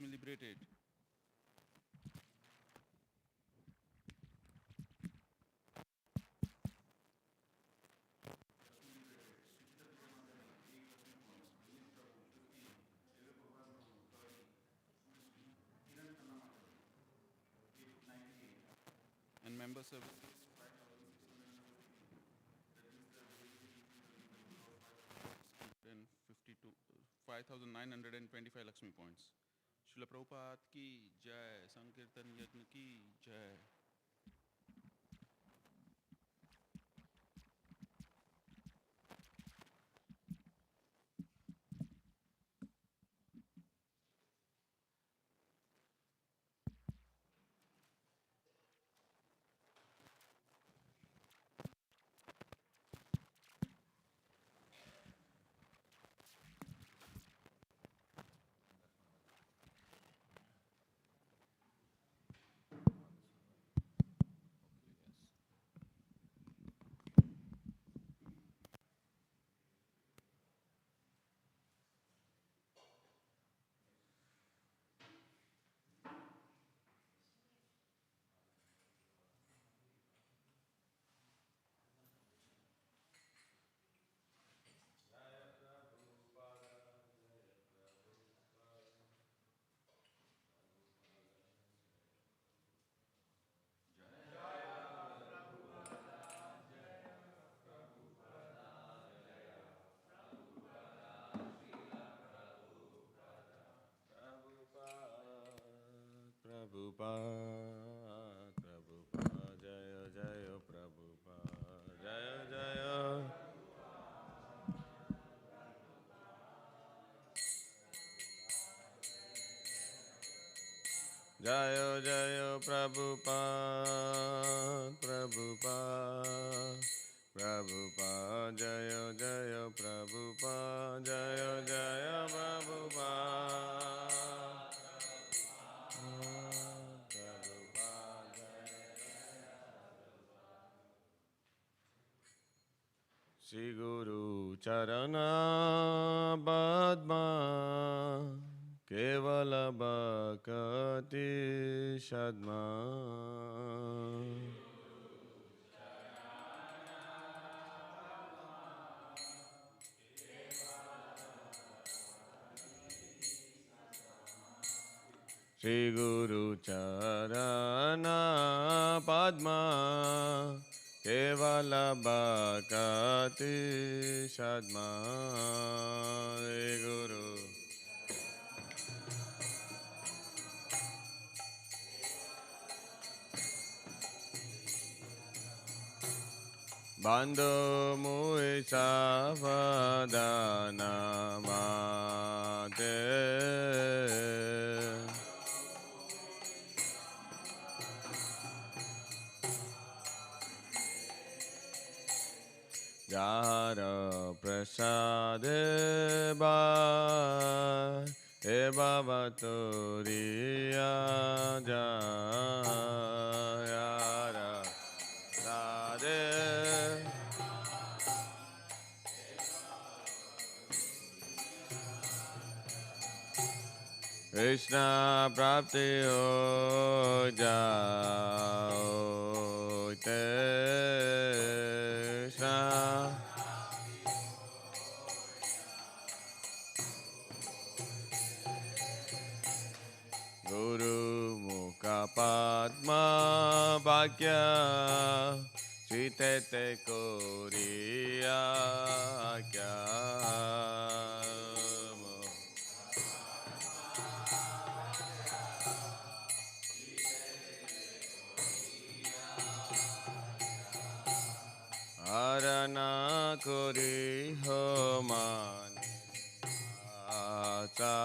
me liberated. And member services 5,925 Lakshmi points. Srila Prabhupada ki jai, Sankirtan Yajna ki jai. Prabhupada, Prabhupada, Jaya Jaya Prabhupada, Jaya Jaya. Jaya Jaya Prabhupada, Prabhupada, Prabhupada, Jaya Jaya Prabhupada, Jaya Jaya Prabhupada. Shri Guru Charana Badma Kevala Bhakti Shadma Shri Guru Charana Padma Kevala Bhakti Shadma Shri Guru Bando Mui Savadana Mate Jara Prasade Ba Eva Vaturiya Jara Sade Krishna Prapti Ho Jao Krishna Guru Mukha Padma Bhakya Chitete Koriya Kya Arana Kori Homan Achara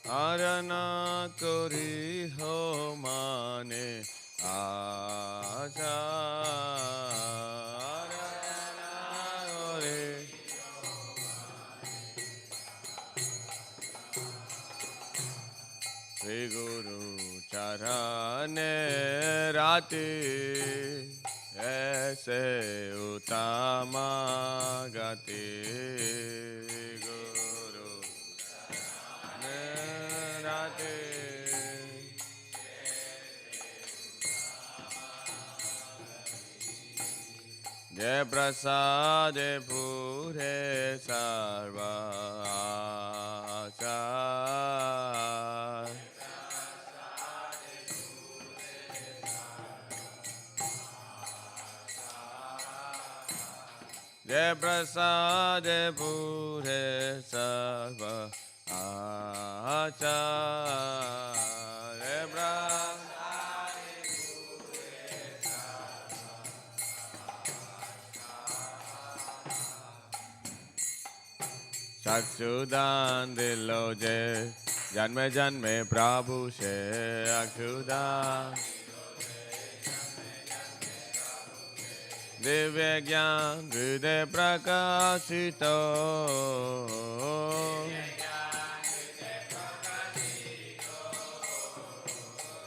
Arana Kori Homane Achara Shri Guru Charane Rati ऐसे उत्तमा गति गुरु निरते जय प्रसाद पूरे सर्वा आचार जय प्रसाद पूरे सर्वा आचार जय चक्षुदान दिलो जे जन्मे जन्मे प्रभु से अक्षुदान दिव्य ज्ञान हृदय प्रकाशितो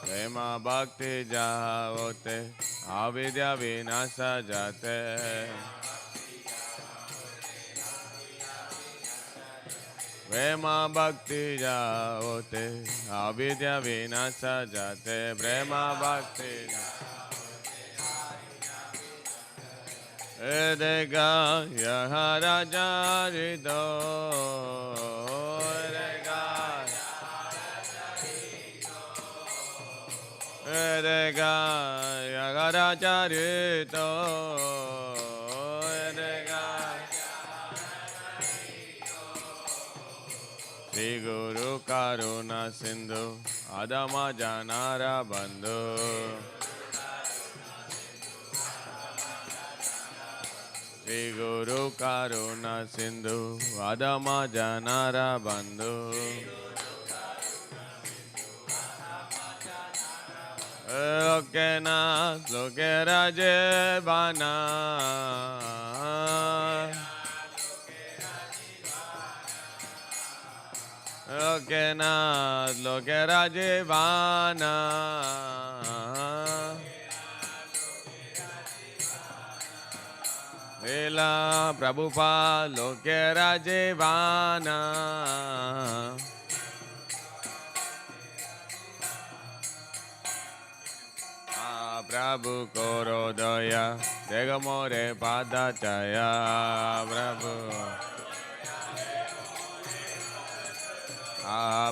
प्रेम भक्ति जाओते अविद्या विनाश जाते प्रेम भक्ति जाओते अविद्या विनाश जाते प्रेम भक्ति एदेगा यह राजा हृदो एदेगा यह राजा हृदो श्री गुरु करुणा सिंधु आदम जनारा बंधु श्री गुरु करुणा सिंधु आदम जनारा बंधु लोके नाथ लोके राजे बाना लोके नाथ लोके राजे बाना लीला प्रभुपाद लोके राजे बाना प्रभु करो दया देग मोरे पादाचार्या प्रभु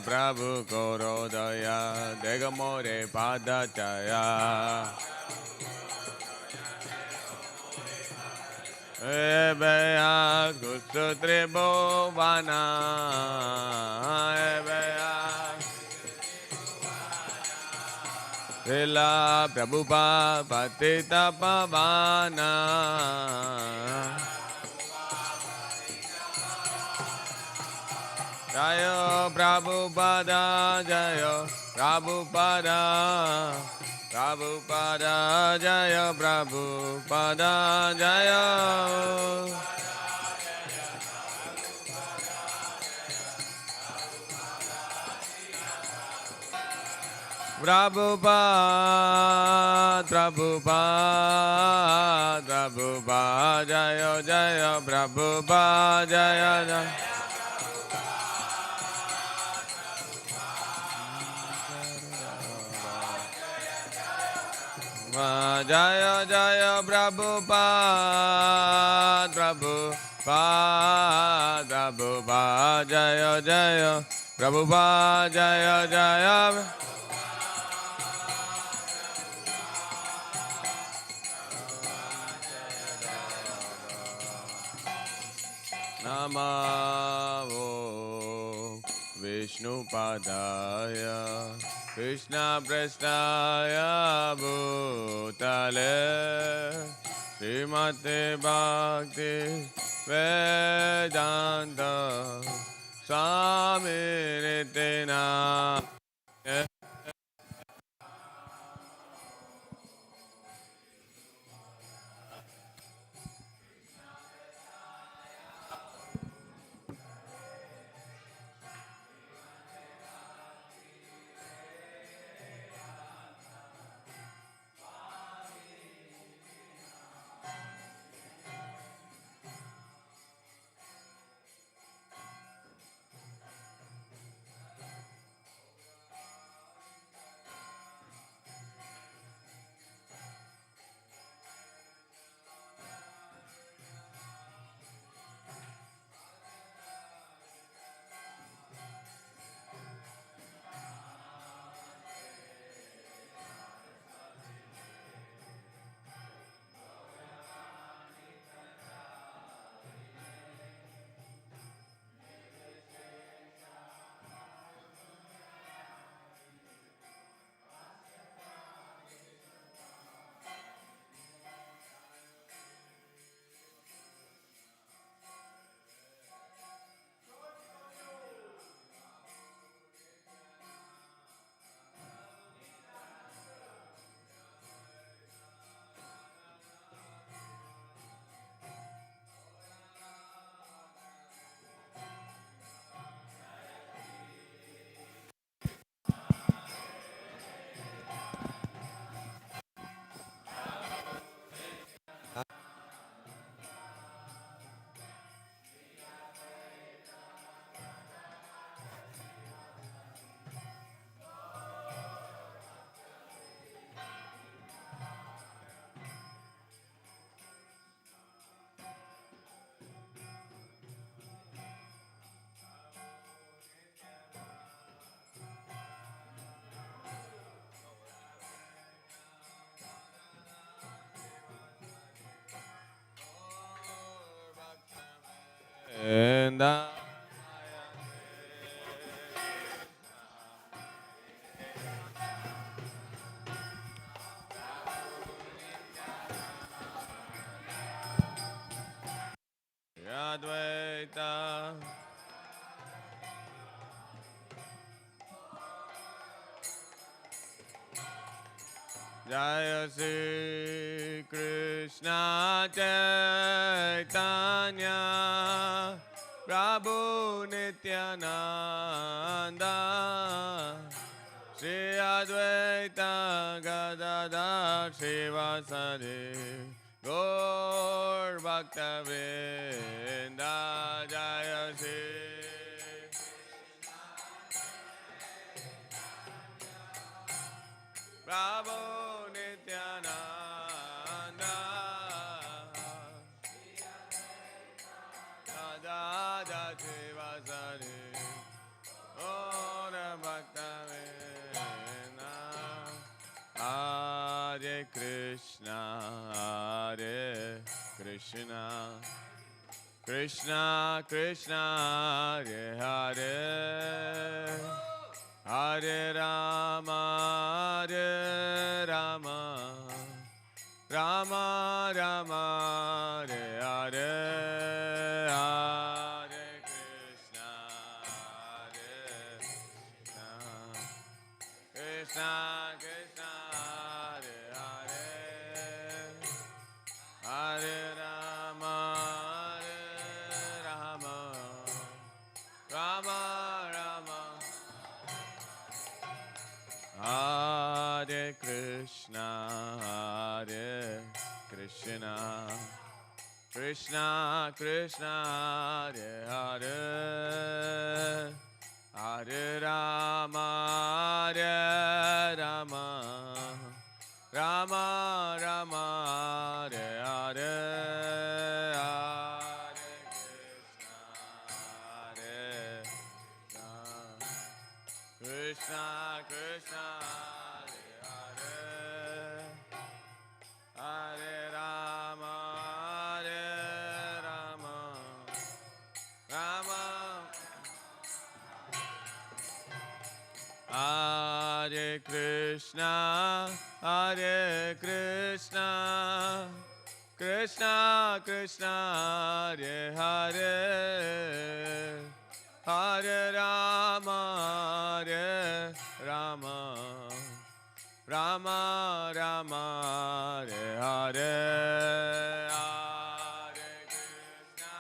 प्रभु करो दया देग मोरे पादाचार्या बया गुस्सु त्रिभुवना बया लीला प्रभुपाद पतित पावना जय प्रभुपादा जय प्रभुपादा प्रभुपादा जय प्रभुपादा जय Prabhupada, Prabhupada, Prabhupada, Jaya Jaya, Prabhupada, Jaya Jaya. Jaya Jaya, Prabhupada, Prabhupada, Prabhupada, Jaya Jaya, Prabhupada, Jaya Jaya. Namo Vishnupadaya Krishna Prestaya Bhutale Śrīmad Bhaktivedanta Swami Nitina. Jaya Shri Krishna Chaitanya Prabhu Nityananda Shri Advaita Gadadhar Srivasadi Gaur Bhaktivedanta Jaya Shri Prabhu Nityananda Gadadhar Srivasadi Gaur Bhaktivedanta Hare Krishna, Hare Krishna, Krishna Krishna, Hare Hare, Hare Rama, Hare Rama, Rama Rama, Hare Hare, Hare Krishna, Hare Krishna, Krishna Krishna, Hare Hare, Hare Rama, Hare Rama, Rama Rama, Hare Krishna, Hare Krishna, Krishna Krishna, Hare Hare, Hare Rama, Hare Rama, Rama Rama, Hare Hare, Hare Krishna, Hare Krishna, Krishna Krishna, Hare Hare, Hare Rama, Hare Rama, Rama Hare Krishna, Hare Krishna, Krishna Krishna, Hare Hare, Hare Rama, Hare Rama, Rama Rama, Hare Hare, Hare Krishna,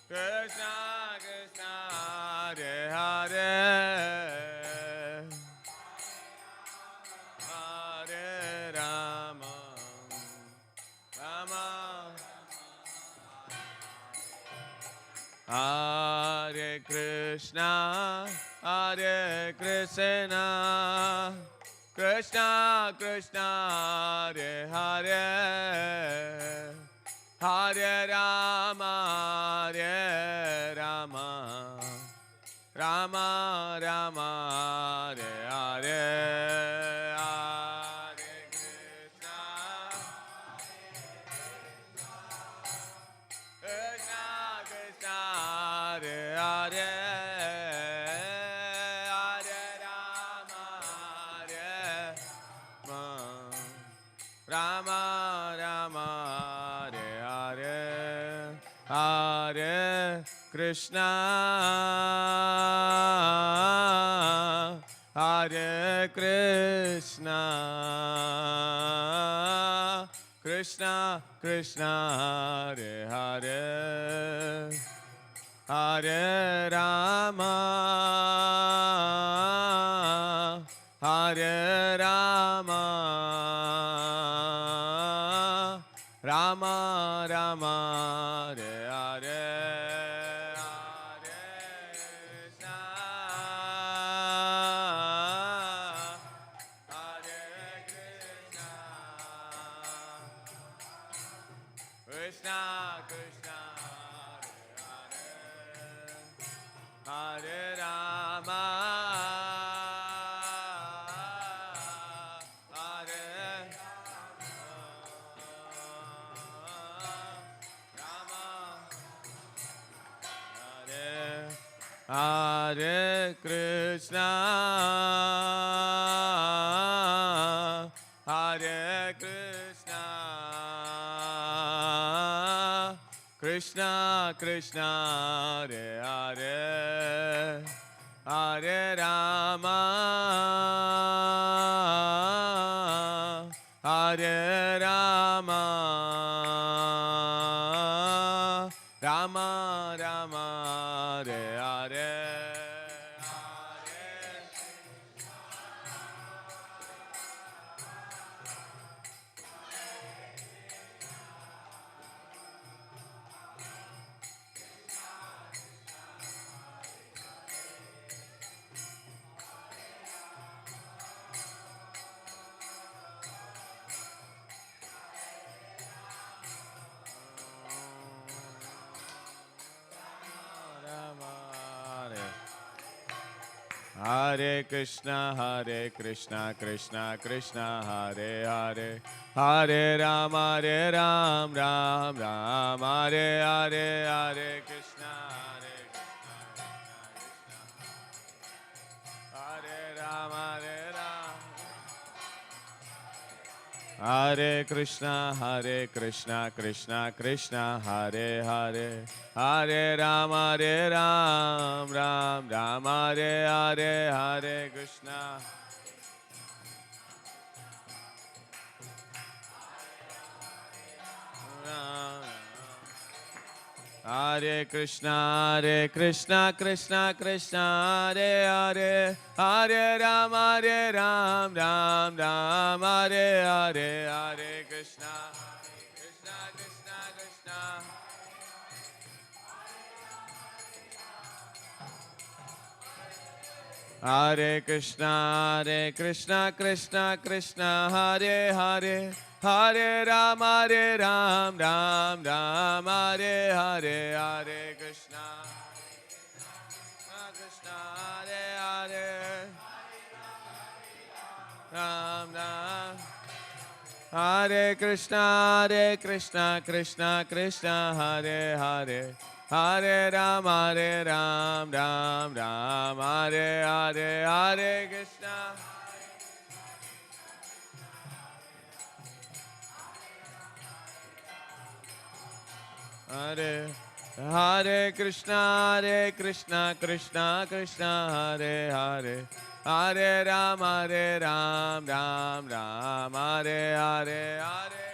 Krishna Krishna, Hare Hare, Hare Rama, Rama Hare Krishna, Hare Krishna, Krishna Krishna, Hare Hare, Hare Rama, Hare Rama, Rama Rama, Hare Hare, Hare Krishna, Krishna Krishna, Hare Hare, Hare Rama, Hare Rama, Rama Hare Hare, Hare Krishna, Hare Krishna, Krishna Krishna, Hare Hare, Hare Rama, Hare Rama, Rama Rama, Hare Hare, Hare Krishna, Hare Krishna, Krishna Krishna, Hare Rama, Hare Rama, Hare Krishna, Hare Krishna, Krishna Krishna, Hare Hare, Hare Rama, Hare Krishna, Krishna Krishna, Hare Hare, Hare Ram, Ram Ram, Hare Hare, Hare Krishna, Hare Ram, Hare Krishna, Krishna Krishna, Hare Hare, Hare Ram, Ram Ram, Hare Hare, Hare Krishna. Hare Krishna, Krishna Krishna, Hare Hare, Hare Ram, Ram Ram, Hare Hare, Hare Krishna, Krishna Krishna. Hare Krishna, Krishna, Hare Hare, Hare Ram, Ram Ram, Hare Hare, Hare Krishna, Krishna, Hare Hare, Ram Ram. Hare Krishna, Krishna, Hare Hare, Hare Ram, Ram Ram, Hare Hare, Hare Krishna. Hare Krishna, Krishna, Hare Hare, Hare Ram, Ram Ram, Hare Hare, Hare.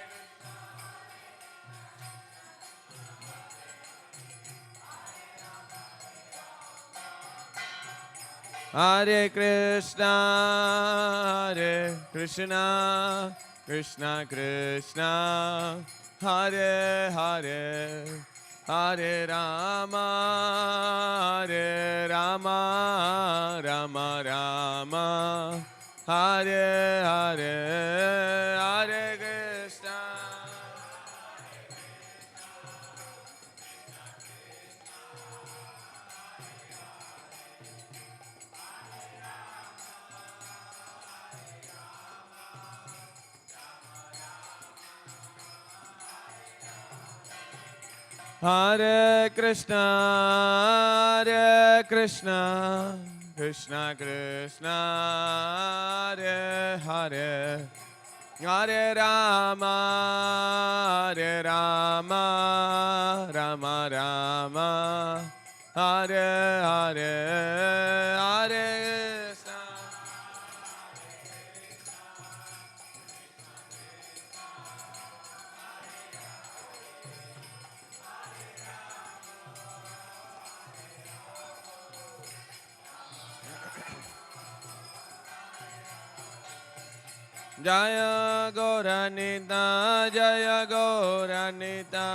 Hare Krishna, Krishna Krishna, Hare Hare, Hare Rama, Rama Rama, Hare Hare, Hare Krishna. Hare Krishna, Krishna Krishna, Hare Hare, Hare Rama, Rama Rama, Hare Hare, Hare Krishna. Jaya Gauranita, Jaya Gauranita,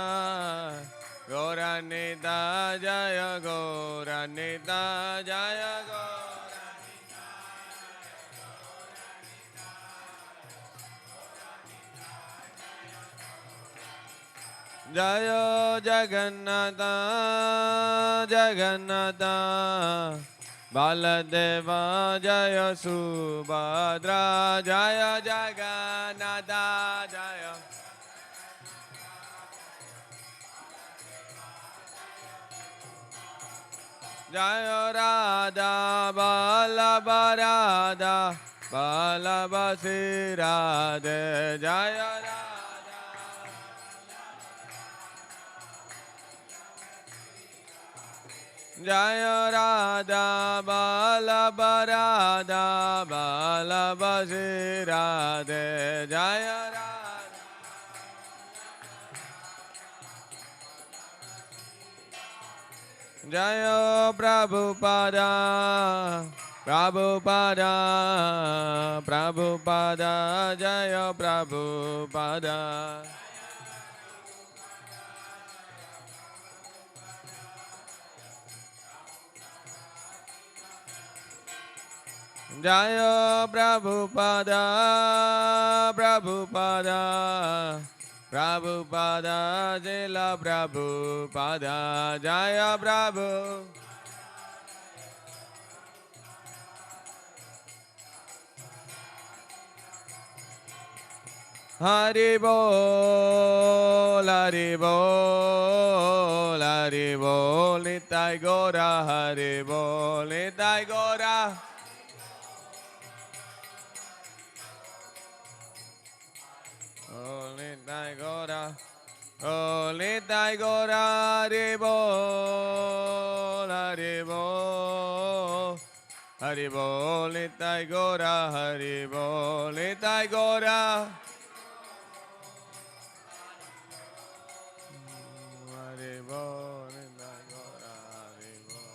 Gauranita, Jaya Gauranita, Jaya Gauranita, Jaya Jagannatha, Jagannatha, Baladeva, Jaya Subhadra, Jaya Jagannatha, Jaya. Jaya Radha, Vallabha Radha, Vallabha Sri Radhe, Jaya Radha. Jaya Radha, Vallabha Radha, Vallabha Sri Radhe, Jaya Radha. Jaya Prabhupada, Prabhupada, Prabhupada, Jaya Prabhupada. Jaya Prabhupada, Prabhupada, Prabhupada, Jila Prabhupada, Jaya Prabhu. Hare Bol, Hare Bol, Hare Bol, Nitai Gora, Hare Bol, Nitai Gora. Oh, Nitai Gora, oh, Nitai Gora, Hare Bol, Hare Bol. Hare Bol, Nitai Gora, Hare Bol, Nitai Gora. Hare Bol, Nitai Gora, Hare Bol.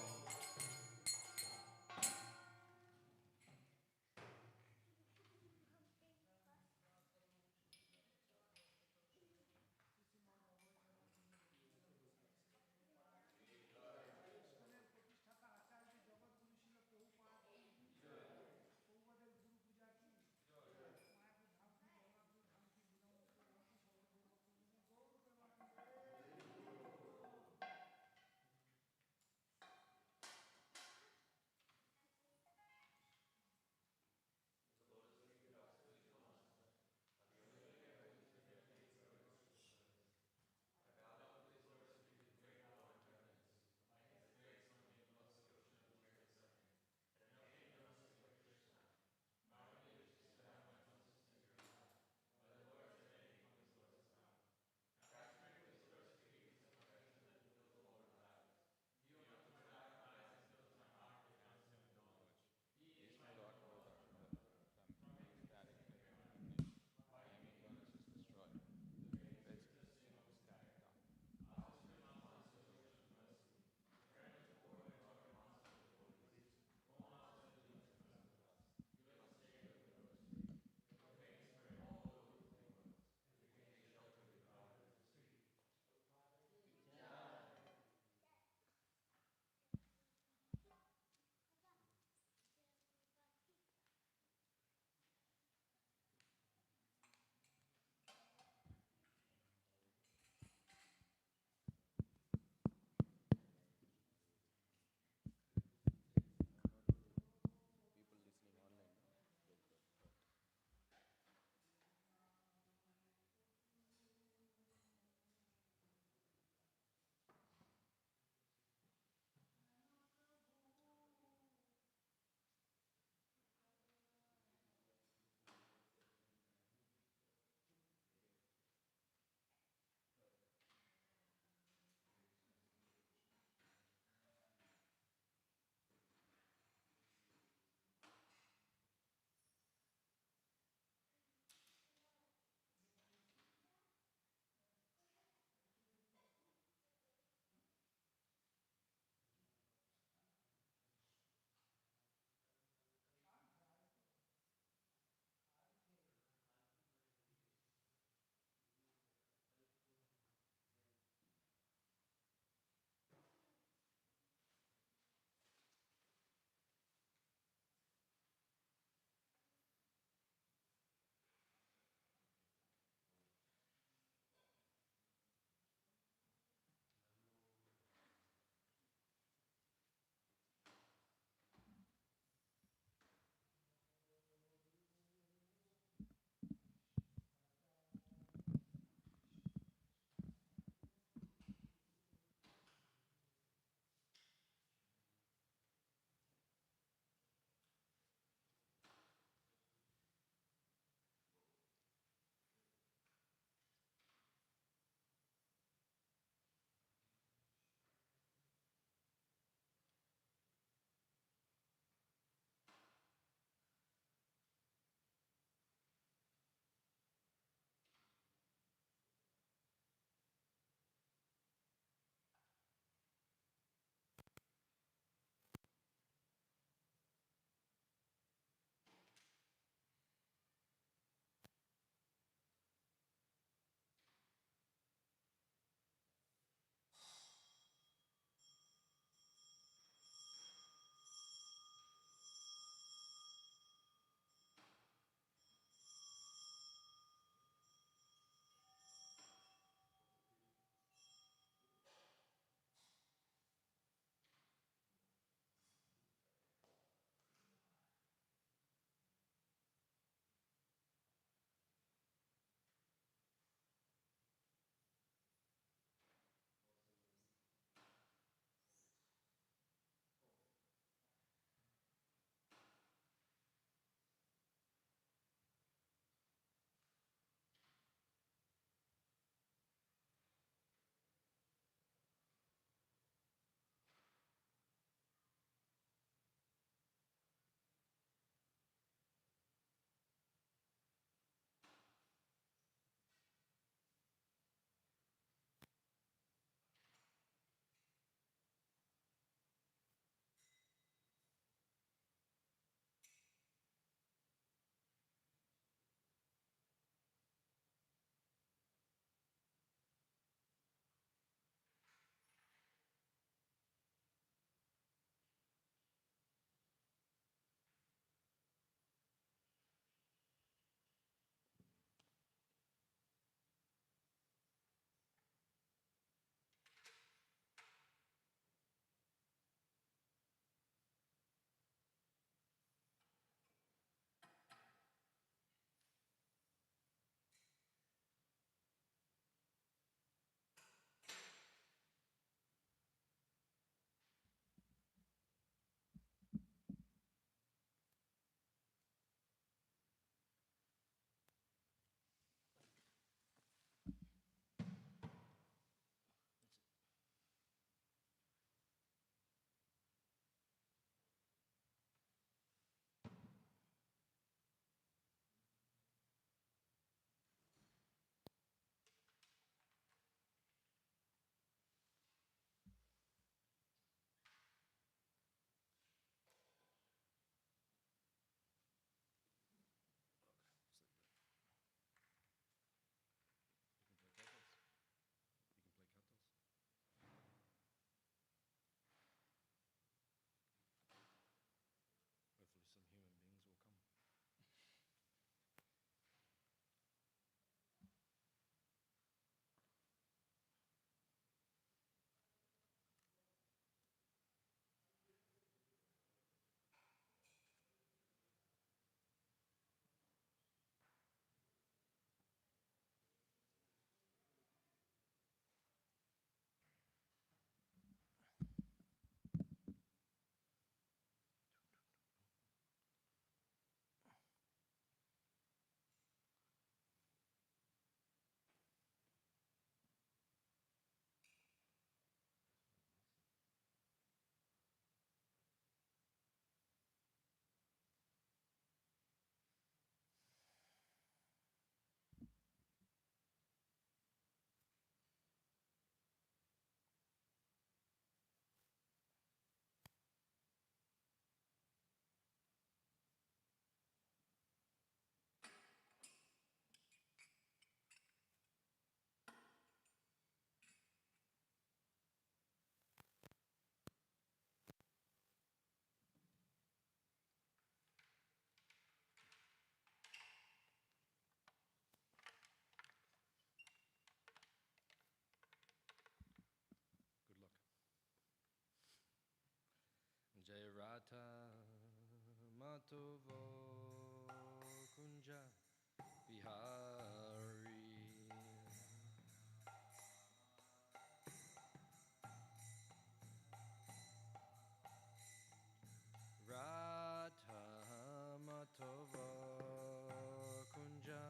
Jai Radha Madhava Kunja Bihari Radha Madhava Kunja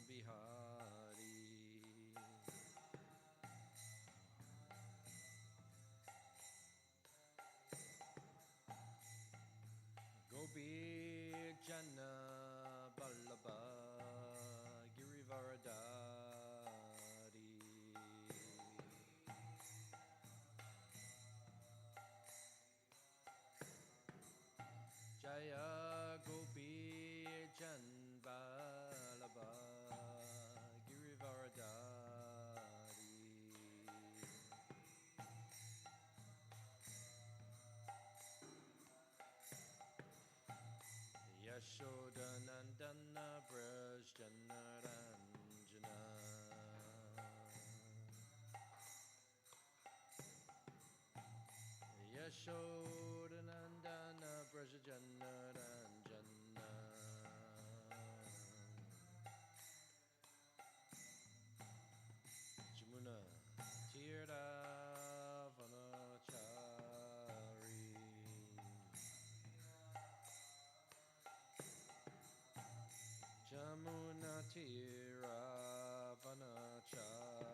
Bihari Gopi Jana Vallabha Girivaradari Jaya Gopi Jan Vallabha Girivaradari Yashodanandana Braj Janaranjana Yashodanandana Braj Janaranjana Jamuna Tirtha Varnachari Jamuna Tirtha Varnachari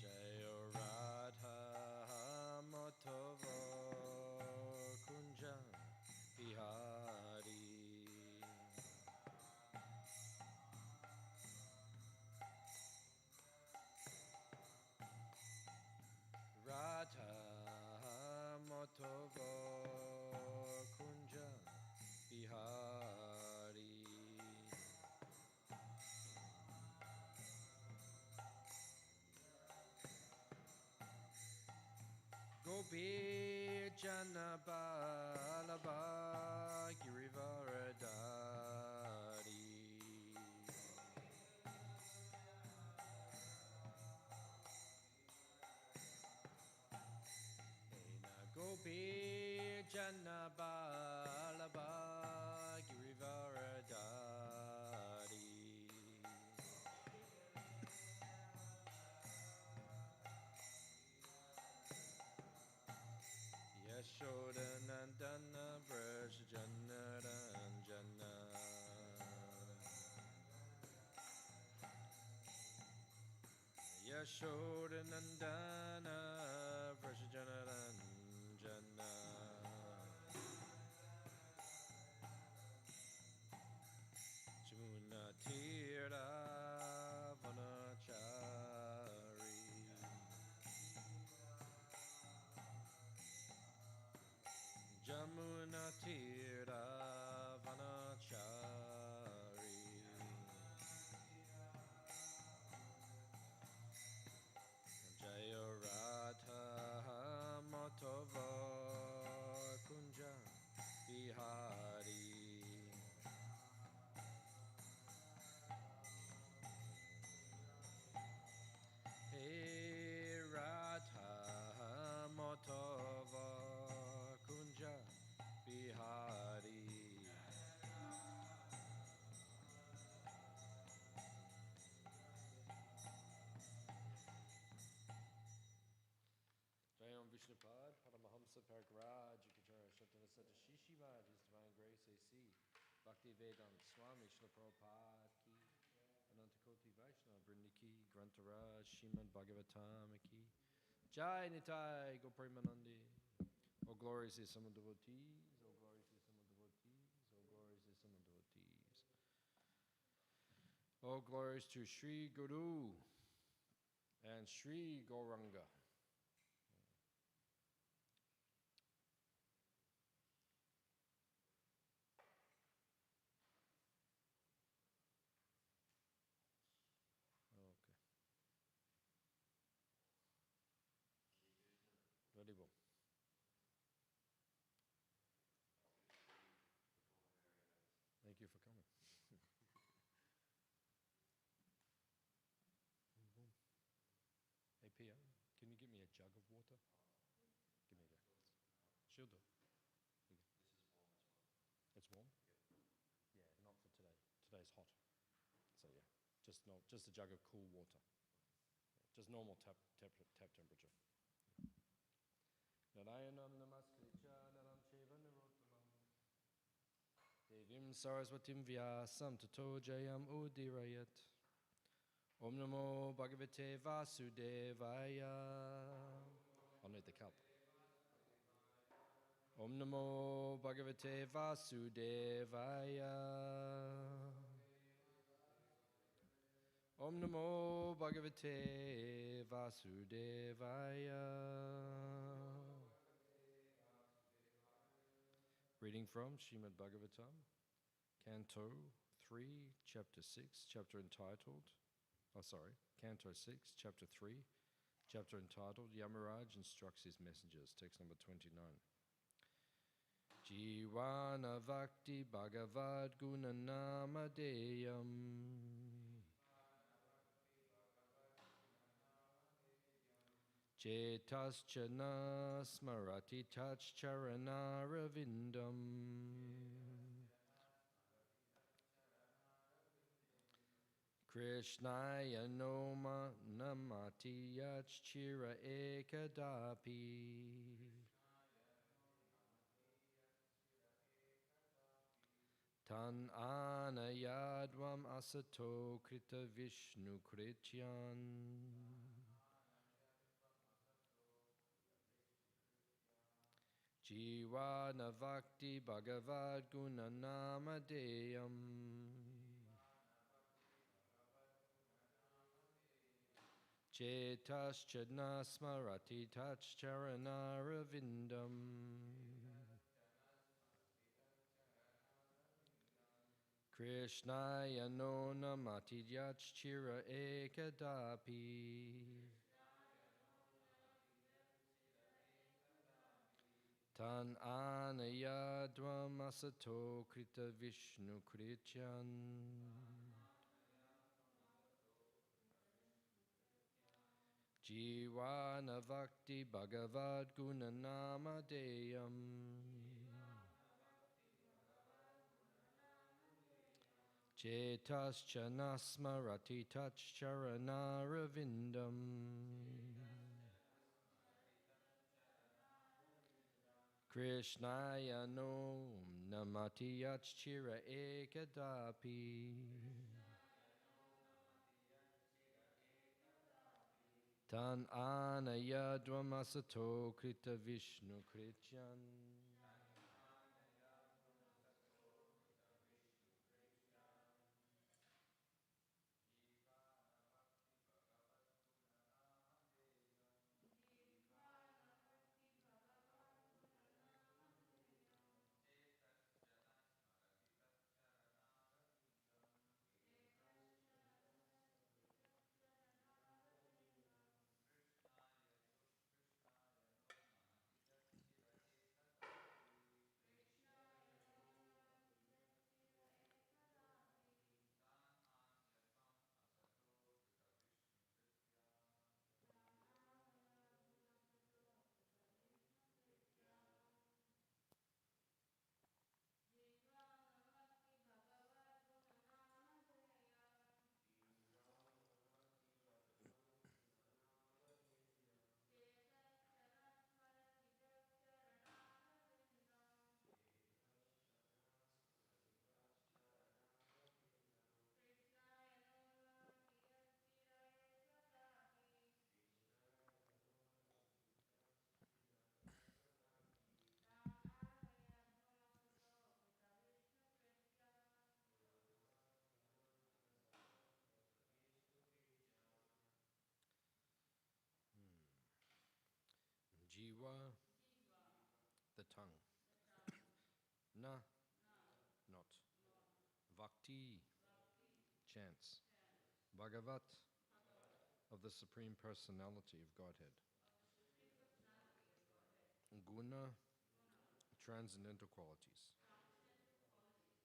Jaya Radha Madhava Kunja Bihari Radha Madhava Kunja Bihari Gopi Jana Vallabha Girivaradari Gopi Jana Vallabha Girivaradari Yashodanandana Braj Janaranjana Yashodanandana Braj Janaranjana Jamuna Tirtha Varnachari Jamuna Tirtha Varnachari Jaya Radha Madhava Kunja Bihari Hey Radha Madhava Kunja Bihari Jayam Vishnupad, Paramahamsa Paragraj, Kachara Shatana Sata Shishivad, His Divine Grace A.C. Bhaktivedanta Swami Śrīmad Prabhupada Ki, Anantakoti Vaishnava Vrindi Ki, Grantaraj, Śrīmad Bhāgavatam Ki, Jai Nitai Gopremanandi. All glories to some devotees, all glories to some devotees, all glories to some devotees. All glories to Sri Guru and Sri Gauranga. Okay. Haribol. Thank you for coming. Boom. She'll do. Okay. It's warm? Yeah, not for today. Today's hot. So yeah, just a jug of cool water. Just normal tap temperature. Narayanam namaskritya naram cheva narottamam Devim saraswatim vyasam tato jayam udirayat. Om namo bhagavate vasudevaya. I'll need the cup. Om namo bhagavate vasudevaya. Om namo bhagavate vasudevaya. Reading from Śrīmad Bhāgavatam, Canto 3, Chapter 6, Canto 6, Chapter 3, chapter entitled Yamaraj Instructs His Messengers, text number 29. Jivana Vakti Bhagavad Gunanama Deyam Chetaschana Smarati Tachcharana Ravindam Krishnaya Noma Namati Yachchira Ekadapi Tan Anayadvam Asato Krita Vishnu Krityan Jivana Vakti Bhagavad Gunanama Deyam Chetaschana Smarati Tachcharana Ravindam Krishnaya no namati yachchira ekadapi Tan anayadvam asato krita Vishnu krityan Jivana Vakti Bhagavad Gunanama Deyam Chetaschana Smarati Tachcharana Ravindam Krishnaya no namati yachchira ekadapi Tan anayadvam asato krita Vishnu krityan Jiva, the tongue. Na, not. Bhakti, chants. Bhagavat, of the Supreme Personality of Godhead. Guna, transcendental qualities.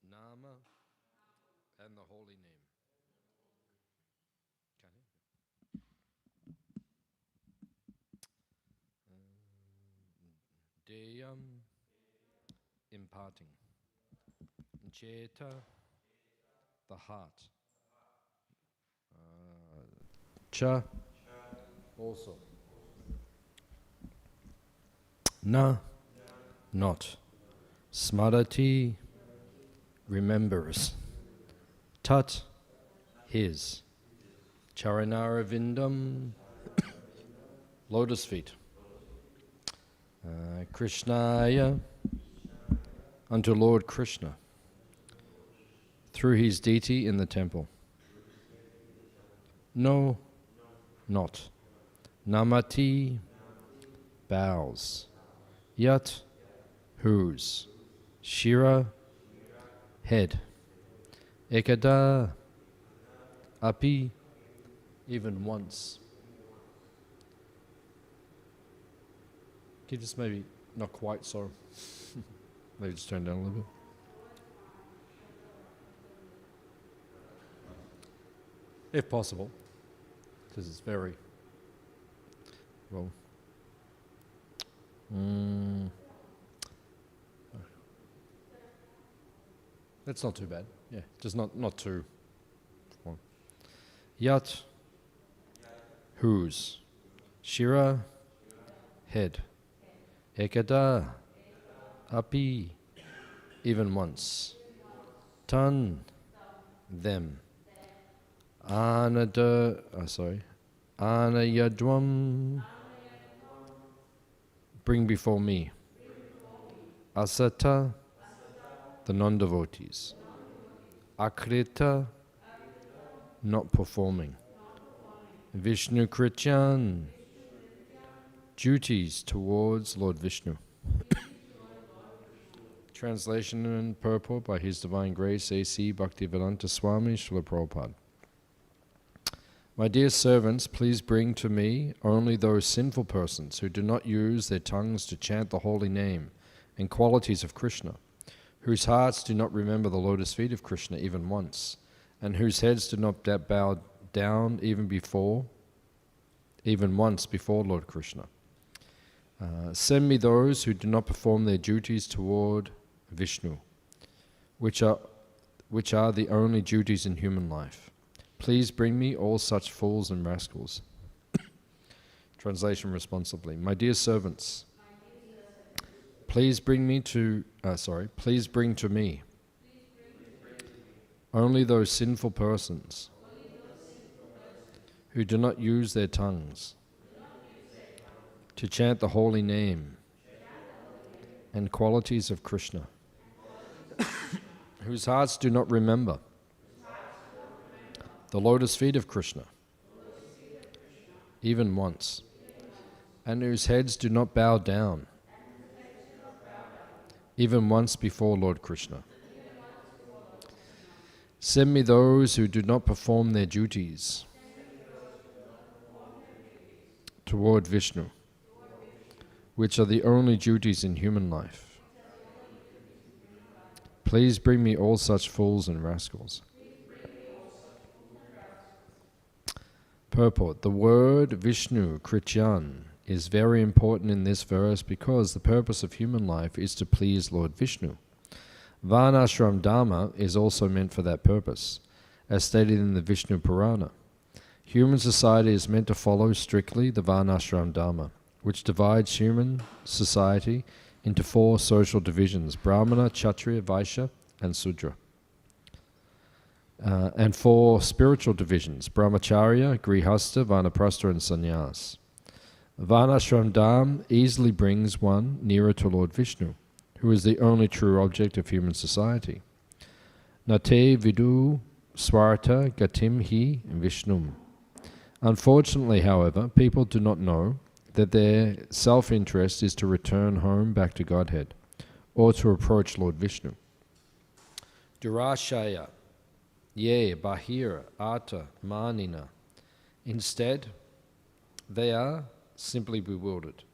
Nama, and the holy name. Deyam, imparting. Cheta, the heart. Cha, also. Na, not. Smarati, remembers. Tat, his. Charanara vindam, lotus feet. Krishnaya, unto Lord Krishna, through his deity in the temple. No, not. Namati, bows. Yat, whose. Shira, head. Ekada, api, even once. Can you just maybe, not quite so, maybe just turn down a little bit. If possible, because it's very, well, that's not too bad. Yeah, just not too. Yat, whose. Shira, head. Ekada, api, even once. Tan, them. Anayadwam, bring before me. Asata, the non-devotees. Akrita, not performing. Vishnu Krityan, duties towards Lord Vishnu. Translation and purport by His Divine Grace A.C. Bhaktivedanta Swami Śrīmad Prabhupada. My dear servants, please bring to me only those sinful persons who do not use their tongues to chant the holy name and qualities of Krishna, whose hearts do not remember the lotus feet of Krishna even once, and whose heads do not bow down even once before Lord Krishna. Send me those who do not perform their duties toward Vishnu, which are the only duties in human life. Please bring me all such fools and rascals. Translation responsibly. My dear servants, please bring to me only those sinful persons who do not use their tongues to chant the holy name and qualities of Krishna, whose hearts do not remember the lotus feet of Krishna even once, and whose heads do not bow down even once before Lord Krishna. Send me those who do not perform their duties toward Vishnu, which are the only duties in human life. Please bring me all such fools and rascals. Purport. The word Vishnu, Krityan, is very important in this verse because the purpose of human life is to please Lord Vishnu. Varnasrama Dharma is also meant for that purpose, as stated in the Vishnu Purana. Human society is meant to follow strictly the Varnasrama Dharma, which divides human society into 4 social divisions: Brahmana, Kshatriya, Vaishya, and Sudra. And 4 spiritual divisions: Brahmacharya, Grihastha, Vanaprastha, and Sannyas. Varnasrama Dharma easily brings one nearer to Lord Vishnu, who is the only true object of human society. Nate vidu swarta gatim hi Vishnum. Unfortunately, however, people do not know that their self-interest is to return home back to Godhead, or to approach Lord Vishnu. Durashaya, ye, bahira, ata, manina. Instead, they are simply bewildered.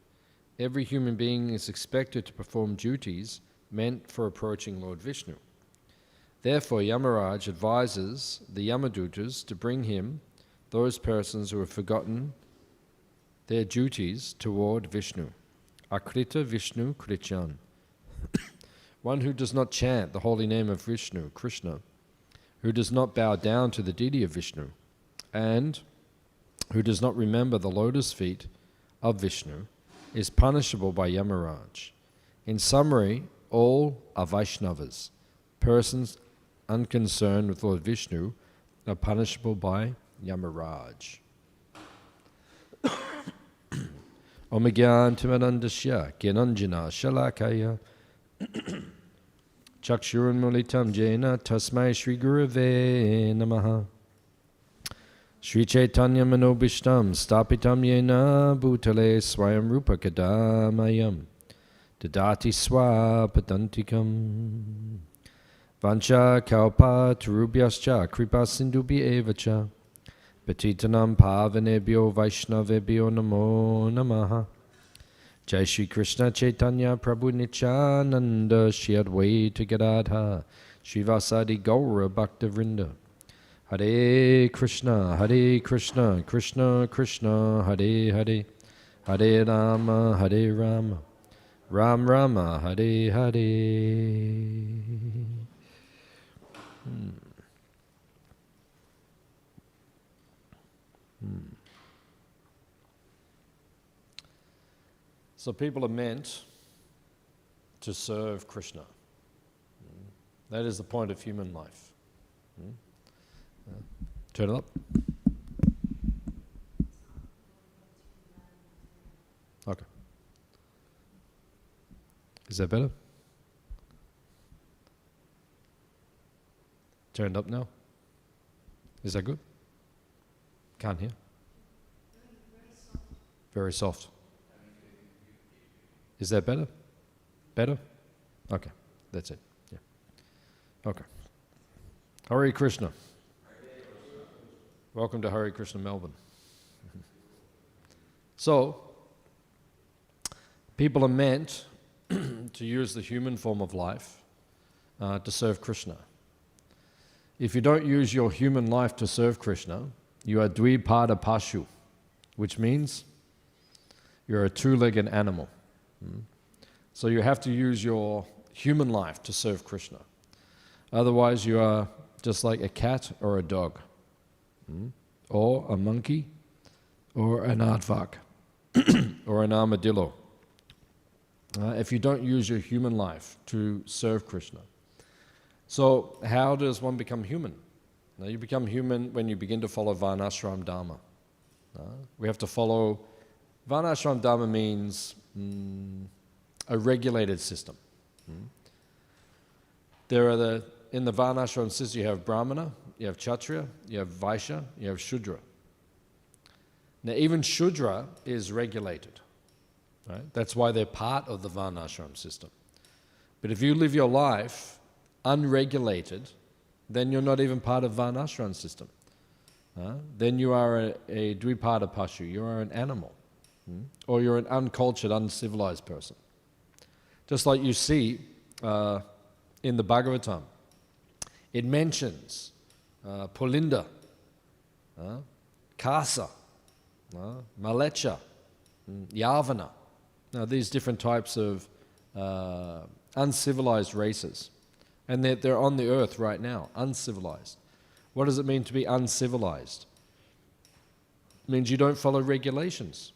Every human being is expected to perform duties meant for approaching Lord Vishnu. Therefore, Yamaraj advises the Yamadutas to bring him those persons who have forgotten their duties toward Vishnu. Akrita Vishnu Krityan. one who does not chant the holy name of Vishnu, Krishna, who does not bow down to the deity of Vishnu, and who does not remember the lotus feet of Vishnu, is punishable by Yamaraj. In summary, all are Vaishnavas. Persons unconcerned with Lord Vishnu are punishable by Yamaraj. Om Gyan Timarandasya Gyananjana Shalakaya Chakshurun Mulitam Jena Tasmai Shri Gurave Namaha Shri Chaitanya Manobishtam Stapitam Yena Bhutale Swayam Rupa Kadamayam Dadati Swapadantikam Vancha Kalpa Turubhyascha Kripa Sindhubi Evacha Patitanam Pavanebhyo Vaishnavebhyo Namo Namaha Jai Shri Krishna Chaitanya Prabhu Nityananda Shri Advaita Gadadha Srivasadi Gaura Bhaktavrinda Hare Krishna Krishna Krishna Hare Hare Hare Rama Ram Rama Hare Hare. So people are meant to serve Krishna. That is the point of human life. Turn it up. Okay. Is that better? Turned up now? Is that good? Can't hear. Very soft. Is that better? Better? Okay, that's it. Yeah. Okay. Hare Krishna. Welcome to Hare Krishna, Melbourne. So, people are meant to use the human form of life to serve Krishna. If you don't use your human life to serve Krishna, you are dvipada pashu, which means you're a two-legged animal. So you have to use your human life to serve Krishna. Otherwise, you are just like a cat or a dog, or a monkey, or an aardvark, or an armadillo. If you don't use your human life to serve Krishna. So how does one become human? Now, you become human when you begin to follow Varnasrama Dharma. We have to follow... Varnasrama Dharma means a regulated system. In the Varnasrama system you have Brahmana, you have Kshatriya, you have Vaishya, you have Shudra. Now even Shudra is regulated. Right? That's why they're part of the Varnasrama system. But if you live your life unregulated, then you're not even part of Varnasrama system. Then you are a dvipada pashu, you are an animal. Or you're an uncultured, uncivilized person. Just like you see in the Bhagavatam, it mentions Pulinda, Kasa, Malecha, Yavana. Now these different types of uncivilized races. And they're on the earth right now, uncivilized. What does it mean to be uncivilized? It means you don't follow regulations.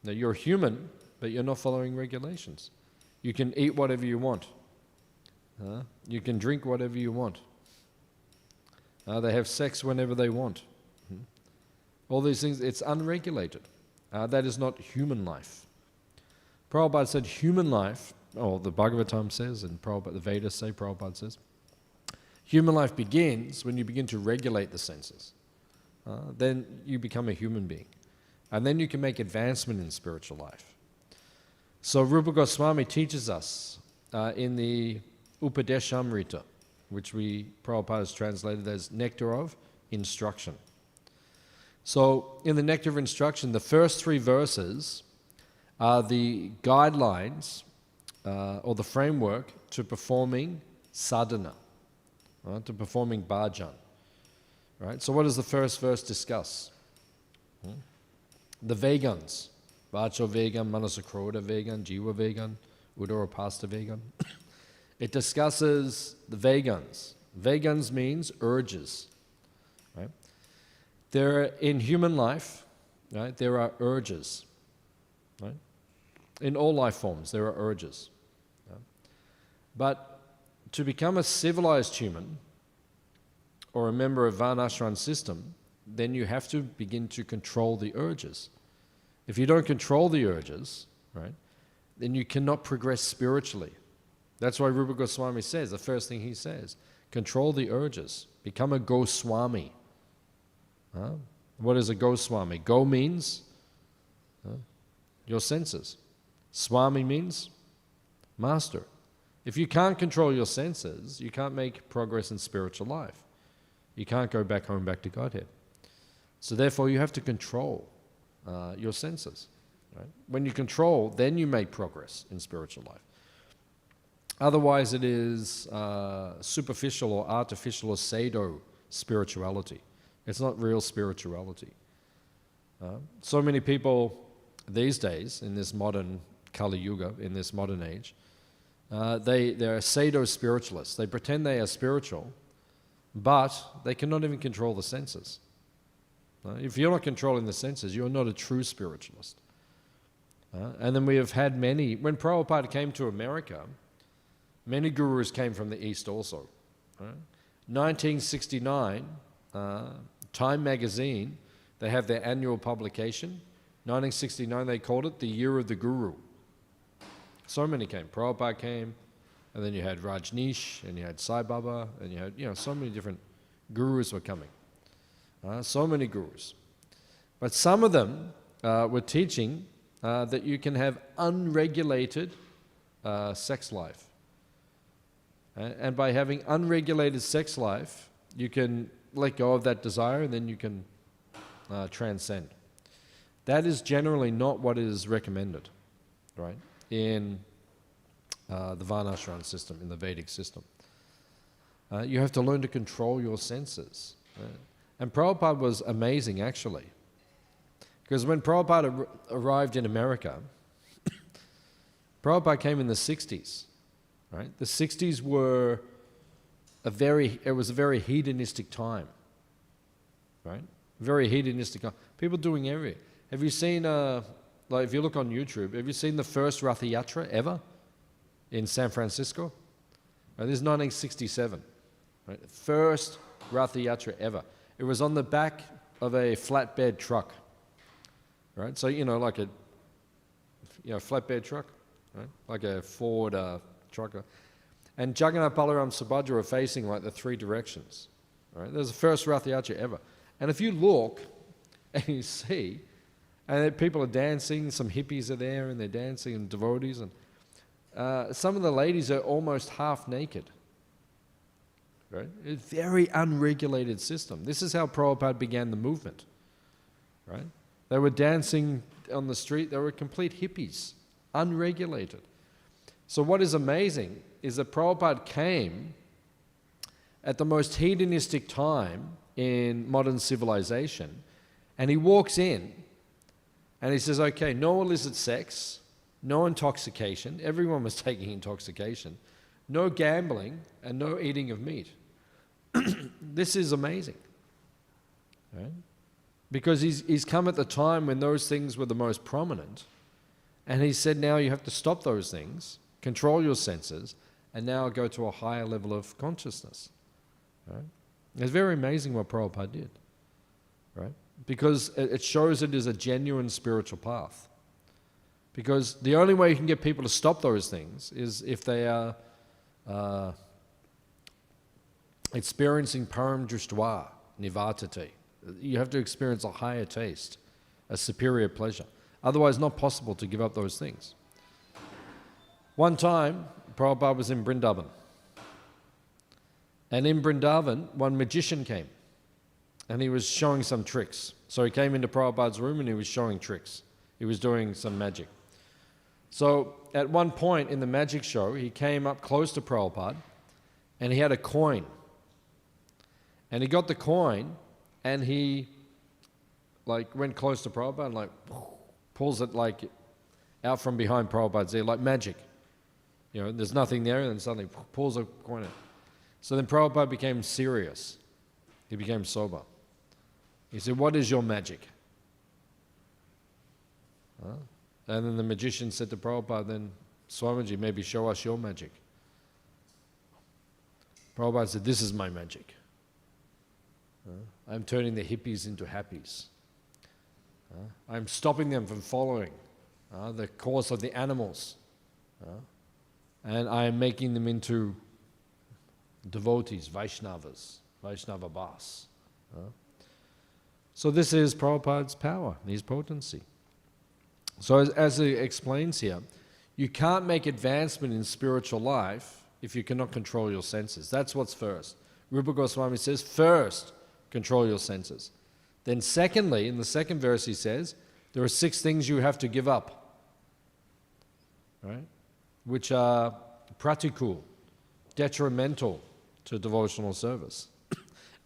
Now you're human, but you're not following regulations. You can eat whatever you want. You can drink whatever you want. They have sex whenever they want. All these things, it's unregulated. That is not human life. Prabhupada said human life, or the Bhagavatam says, and the Vedas say, Prabhupada says, human life begins when you begin to regulate the senses. Then you become a human being. And then you can make advancement in spiritual life. So Rupa Goswami teaches us in the Upadeshamrita, which Prabhupada has translated as Nectar of Instruction. So in the Nectar of Instruction, the first 3 verses are the guidelines or the framework to performing sadhana, to performing bhajan. Right? So what does the first verse discuss? The vegans, vacho vegan, manasakroda vegan, jiva vegan, udarapasta vegan. It discusses the Vegans. Vegans means urges. Right? In human life, right, there are urges. Right? In all life forms, there are urges. Right? But to become a civilized human or a member of Varnasrama system, then you have to begin to control the urges. If you don't control the urges, right, then you cannot progress spiritually. That's why Rupa Goswami says, the first thing he says, control the urges. Become a Goswami. What is a Goswami? Go means your senses. Swami means master. If you can't control your senses, you can't make progress in spiritual life. You can't go back home, back to Godhead. So therefore you have to control your senses. Right? When you control, then you make progress in spiritual life. Otherwise it is superficial or artificial or pseudo spirituality. It's not real spirituality. So many people these days, in this modern Kali Yuga, in this modern age, they're pseudo-spiritualists. They pretend they are spiritual, but they cannot even control the senses. If you're not controlling the senses, you're not a true spiritualist. And then we have had many, when Prabhupada came to America, many gurus came from the East also. 1969, Time magazine, they have their annual publication. 1969, they called it the Year of the Guru. So many came. Prabhupada came, and then you had Rajneesh, and you had Sai Baba, and you had, so many different gurus were coming. So many gurus. But some of them were teaching that you can have unregulated sex life. And by having unregulated sex life, you can let go of that desire, and then you can transcend. That is generally not what is recommended, right, in the Varnasrama system, in the Vedic system. You have to learn to control your senses. And Prabhupada was amazing, actually. Because when Prabhupada arrived in America, Prabhupada came in the 60s, right? The 60s were it was a very hedonistic time, right? Very hedonistic time. People doing everything. Have you seen, if you look on YouTube, have you seen the first Rath Yatra ever in San Francisco? This is 1967, right? First Rath Yatra ever. It was on the back of a flatbed truck, right? So, like a flatbed truck, right? Like a Ford truck. And Jagannath, Balaram, Subhadra were facing like the three directions, right? That was the first Rath Yatra ever. And if you look and you see, and people are dancing, some hippies are there and they're dancing, and devotees, and some of the ladies are almost half naked. Right? It's a very unregulated system. This is how Prabhupada began the movement. Right? They were dancing on the street, they were complete hippies, unregulated. So what is amazing is that Prabhupada came at the most hedonistic time in modern civilization, and he walks in and he says, okay, no illicit sex, no intoxication, everyone was taking intoxication, no gambling, and no eating of meat. This is amazing, right? Because he's come at the time when those things were the most prominent, and he said now you have to stop those things, control your senses, and now go to a higher level of consciousness. Right? It's very amazing what Prabhupada did, right? Because it shows it is a genuine spiritual path. Because the only way you can get people to stop those things is if they are experiencing param drishtva nivartate. You have to experience a higher taste, a superior pleasure. Otherwise, not possible to give up those things. One time, Prabhupada was in Vrindavan. And in Vrindavan, one magician came. And he was showing some tricks. So he came into Prabhupada's room and he was showing tricks. He was doing some magic. So at one point in the magic show, he came up close to Prabhupada and he had a coin. And he got the coin and he went close to Prabhupada and pulls it out from behind Prabhupada's ear like magic. there's nothing there, and then suddenly pulls a coin out. So then Prabhupada became serious. He became sober. He said, "What is your magic?" And then the magician said to Prabhupada, "Then Swamiji, maybe show us your magic." Prabhupada said, "This is my magic. I'm turning the hippies into happies. I'm stopping them from following the course of the animals. And I am making them into devotees, Vaishnavas, Vaishnava Bas." So this is Prabhupada's power, his potency. So as he explains here, you can't make advancement in spiritual life if you cannot control your senses. That's what's first. Rupa Goswami says, first, control your senses. Then secondly, in the second verse he says, there are 6 things you have to give up, right? Which are pratikul, detrimental to devotional service.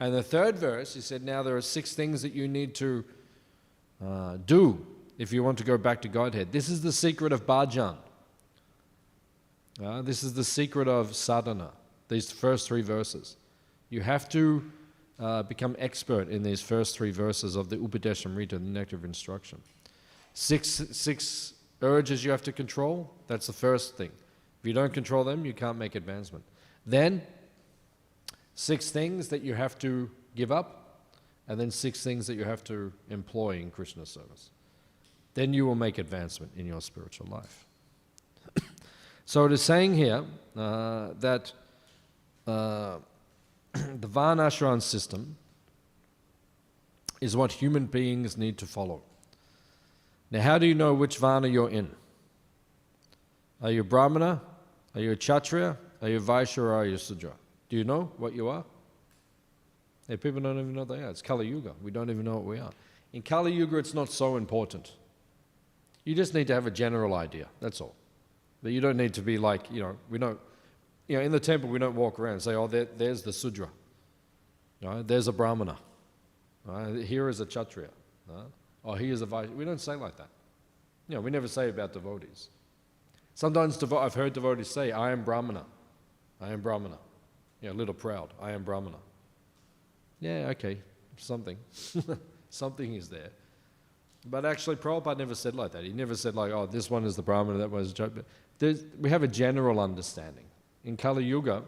And the third verse, he said, now there are 6 things that you need to do if you want to go back to Godhead. This is the secret of bhajan. This is the secret of sadhana, these first 3 verses. You have to become expert in these first 3 verses of the Upadeshamrita, the nectar of instruction. 6 urges you have to control, that's the first thing. If you don't control them, you can't make advancement. Then 6 things that you have to give up, and then 6 things that you have to employ in Krishna service. Then you will make advancement in your spiritual life. So it is saying here that the Varnasrama system is what human beings need to follow. Now, how do you know which Varna you're in? Are you Brahmana? Are you a Kshatriya? Are you a Vaishya, or are you a Sudra? Do you know what you are? Hey, people don't even know what they are. It's Kali Yuga. We don't even know what we are. In Kali Yuga, it's not so important. You just need to have a general idea, that's all. But you don't need to be like, we don't, in the temple we don't walk around and say, oh, there's the Sudra. There's a Brahmana. Here is a Kshatriya. Oh, he is a Vaishya. We don't say like that. We never say about devotees. Sometimes I've heard devotees say, I am Brahmana. I am Brahmana. A little proud. I am Brahmana. Yeah, okay, something. Something is there. But actually, Prabhupada never said like that. He never said like, oh, this one is the Brahmana, that one is the Kshatriya. We have a general understanding. In Kali Yuga,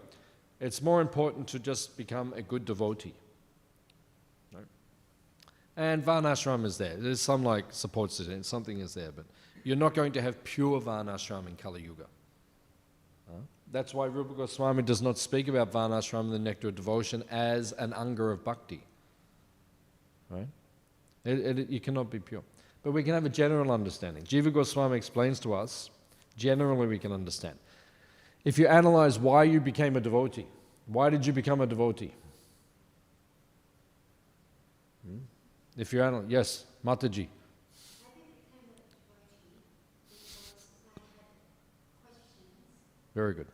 it's more important to just become a good devotee. Right? And Varnashram is there. There's some support system, something is there, but you're not going to have pure Varnashram in Kali Yuga. That's why Rupa Goswami does not speak about Varnashram, the nectar of devotion, as an anga of bhakti. Right? You cannot be pure. But we can have a general understanding. Jiva Goswami explains to us, generally we can understand. If you analyze why you became a devotee, why did you become a devotee? If you analyze, yes, Mataji. Very good.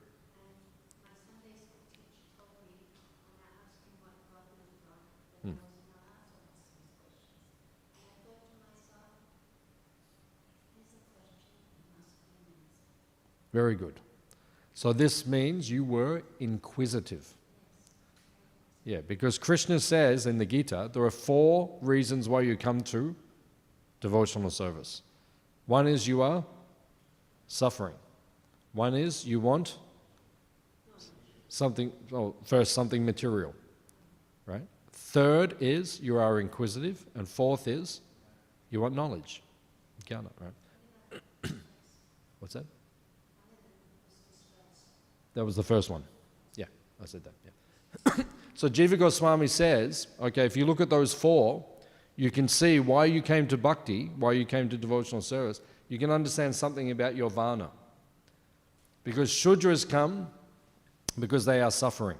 Very good. So this means you were inquisitive. Yeah, because Krishna says in the Gita, there are 4 reasons why you come to devotional service. One is you are suffering. One is you want something, first something material, right? Third is you are inquisitive, and 4th is you want knowledge. Jnana, right? What's that? That was the first one. Yeah, I said that, yeah. So Jiva Goswami says, okay, if you look at those 4, you can see why you came to bhakti, why you came to devotional service. You can understand something about your Varna. Because Shudras come because they are suffering.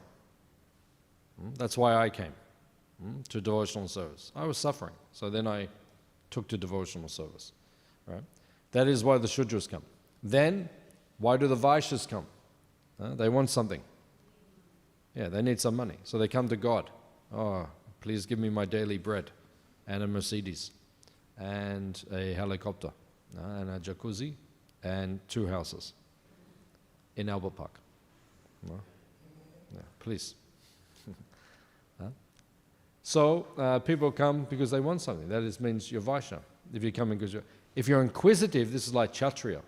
That's why I came to devotional service. I was suffering, so then I took to devotional service. Right? That is why the Shudras come. Then, why do the Vaishyas come? They want something. Yeah, they need some money. So they come to God. Oh, please give me my daily bread and a Mercedes and a helicopter and a jacuzzi and 2 houses. in Albert Park. No? Yeah, please. Huh? So people come because they want something. That means you're Vaishnava. If you come because if you're inquisitive, this is like Kshatriya.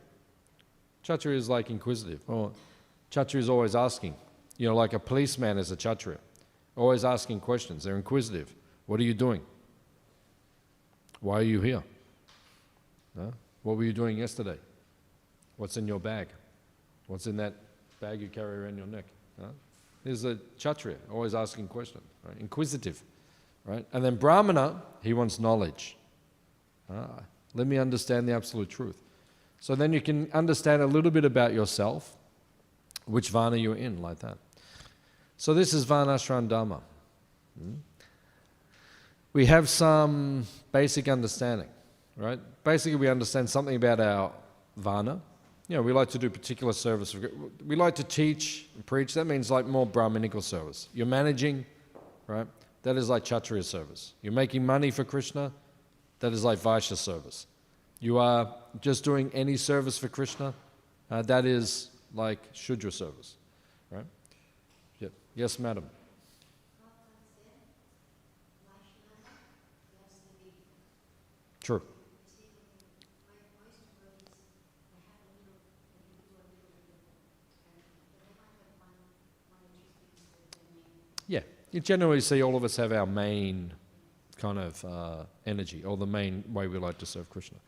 Kshatriya is like inquisitive. Or Kshatriya is always asking. You know, like a policeman is a Kshatriya. Always asking questions. They're inquisitive. What are you doing? Why are you here? Huh? What were you doing yesterday? What's in your bag? What's in that bag you carry around your neck? Huh? There's a Kshatriya, always asking questions, right? Inquisitive, right? And then Brahmana, he wants knowledge. Let me understand the absolute truth. So then you can understand a little bit about yourself, which Varna you're in, like that. So this is Varnashram Dharma. We have some basic understanding, right? Basically, we understand something about our Varna. You know, we like to do particular service. We like to teach and preach. That means like more Brahminical service. You're managing, right? That is like Kshatriya service. You're making money for Krishna. That is like Vaishya service. You are just doing any service for Krishna. That is like Shudra service, right? Yep. Yes, madam. True. Yeah, you generally see all of us have our main kind of energy, or the main way we like to serve Krishna.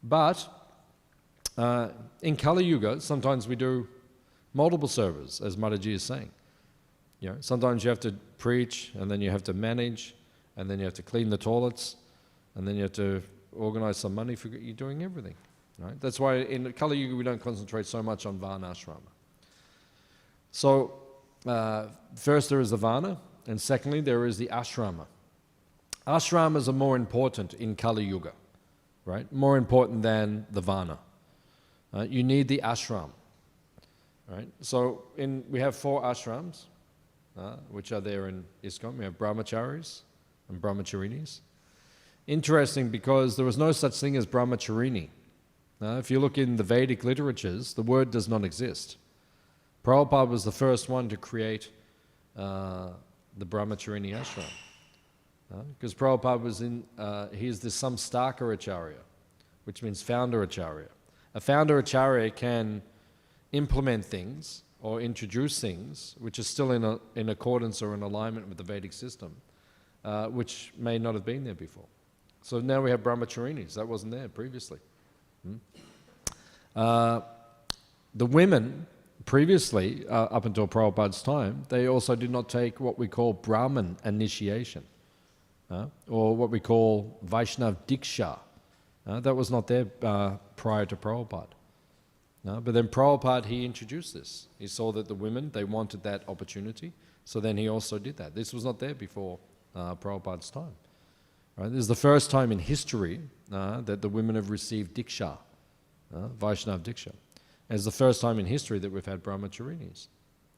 But in Kali Yuga, sometimes we do multiple services, as Mataji is saying. You know, sometimes you have to preach, and then you have to manage, and then you have to clean the toilets, and then you have to organize some money for you doing everything. Right? That's why in Kali Yuga we don't concentrate so much on Varnasrama. So first there is the Varna, and secondly there is the ashrama. Ashramas are more important in Kali Yuga, right? More important than the Varna. You need the ashram, right? So we have 4 ashrams, which are there in ISKCON. We have brahmacharis and brahmacharinis. Interesting, because there was no such thing as brahmacharini. If you look in the Vedic literatures, the word does not exist. Prabhupada was the first one to create the brahmacharini ashram. Because Prabhupada was he's the Samstaka-Acharya, which means Founder-Acharya. A Founder-Acharya can implement things or introduce things which are still in accordance or in alignment with the Vedic system, which may not have been there before. So now we have brahmacharinis. That wasn't there previously. The women previously, up until Prabhupada's time, they also did not take what we call Brahman initiation, or what we call Vaishnav Diksha. That was not there prior to Prabhupada. But then Prabhupada, he introduced this. He saw that the women, they wanted that opportunity, so then he also did that. This was not there before Prabhupada's time. Right? This is the first time in history that the women have received Diksha, Vaishnav Diksha. And it's the first time in history that we've had brahmacharinis.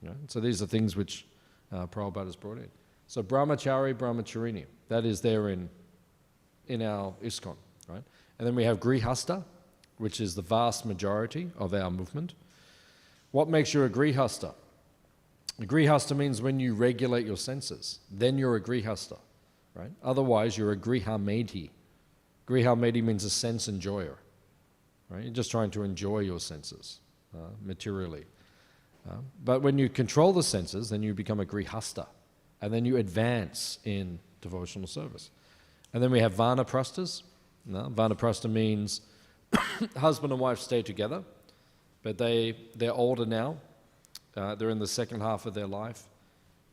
Right? So these are things which Prabhupada has brought in. So brahmachari, brahmacharini, that is there in our ISKCON, right? And then we have grihasta, which is the vast majority of our movement. What makes you a grihasta? A grihasta means when you regulate your senses, then you're a grihasta, right? Otherwise, you're a grihamedhi. Grihamedhi means a sense enjoyer, right? You're just trying to enjoy your senses materially. But when you control the senses, then you become a grihasta, and then you advance in devotional service. And then we have vanaprasthas. Vanaprastha means husband and wife stay together, but they're older now. They're in the second half of their life.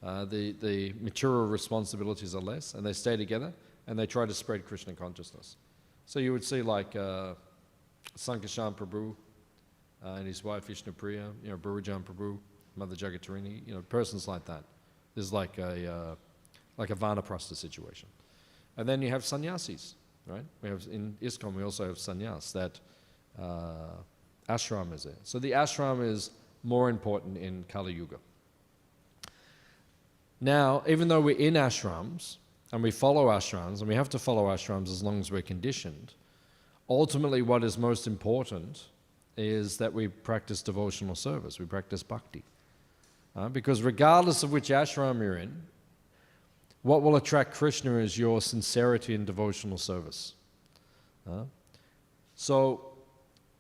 The material responsibilities are less, and they stay together, and they try to spread Krishna consciousness. So you would see like Sankarshan Prabhu and his wife Vishnupriya, Bhurujan Prabhu, Mother Jagatarini, persons like that. There's like a vanaprastha situation. And then you have sannyasis, right? We have in ISKCON we also have sannyas, that ashram is there. So the ashram is more important in Kali Yuga. Now, even though we're in ashrams, and we follow ashrams, and we have to follow ashrams as long as we're conditioned, ultimately what is most important is that we practice devotional service, we practice bhakti. Because regardless of which ashram you're in, what will attract Krishna is your sincerity in devotional service. So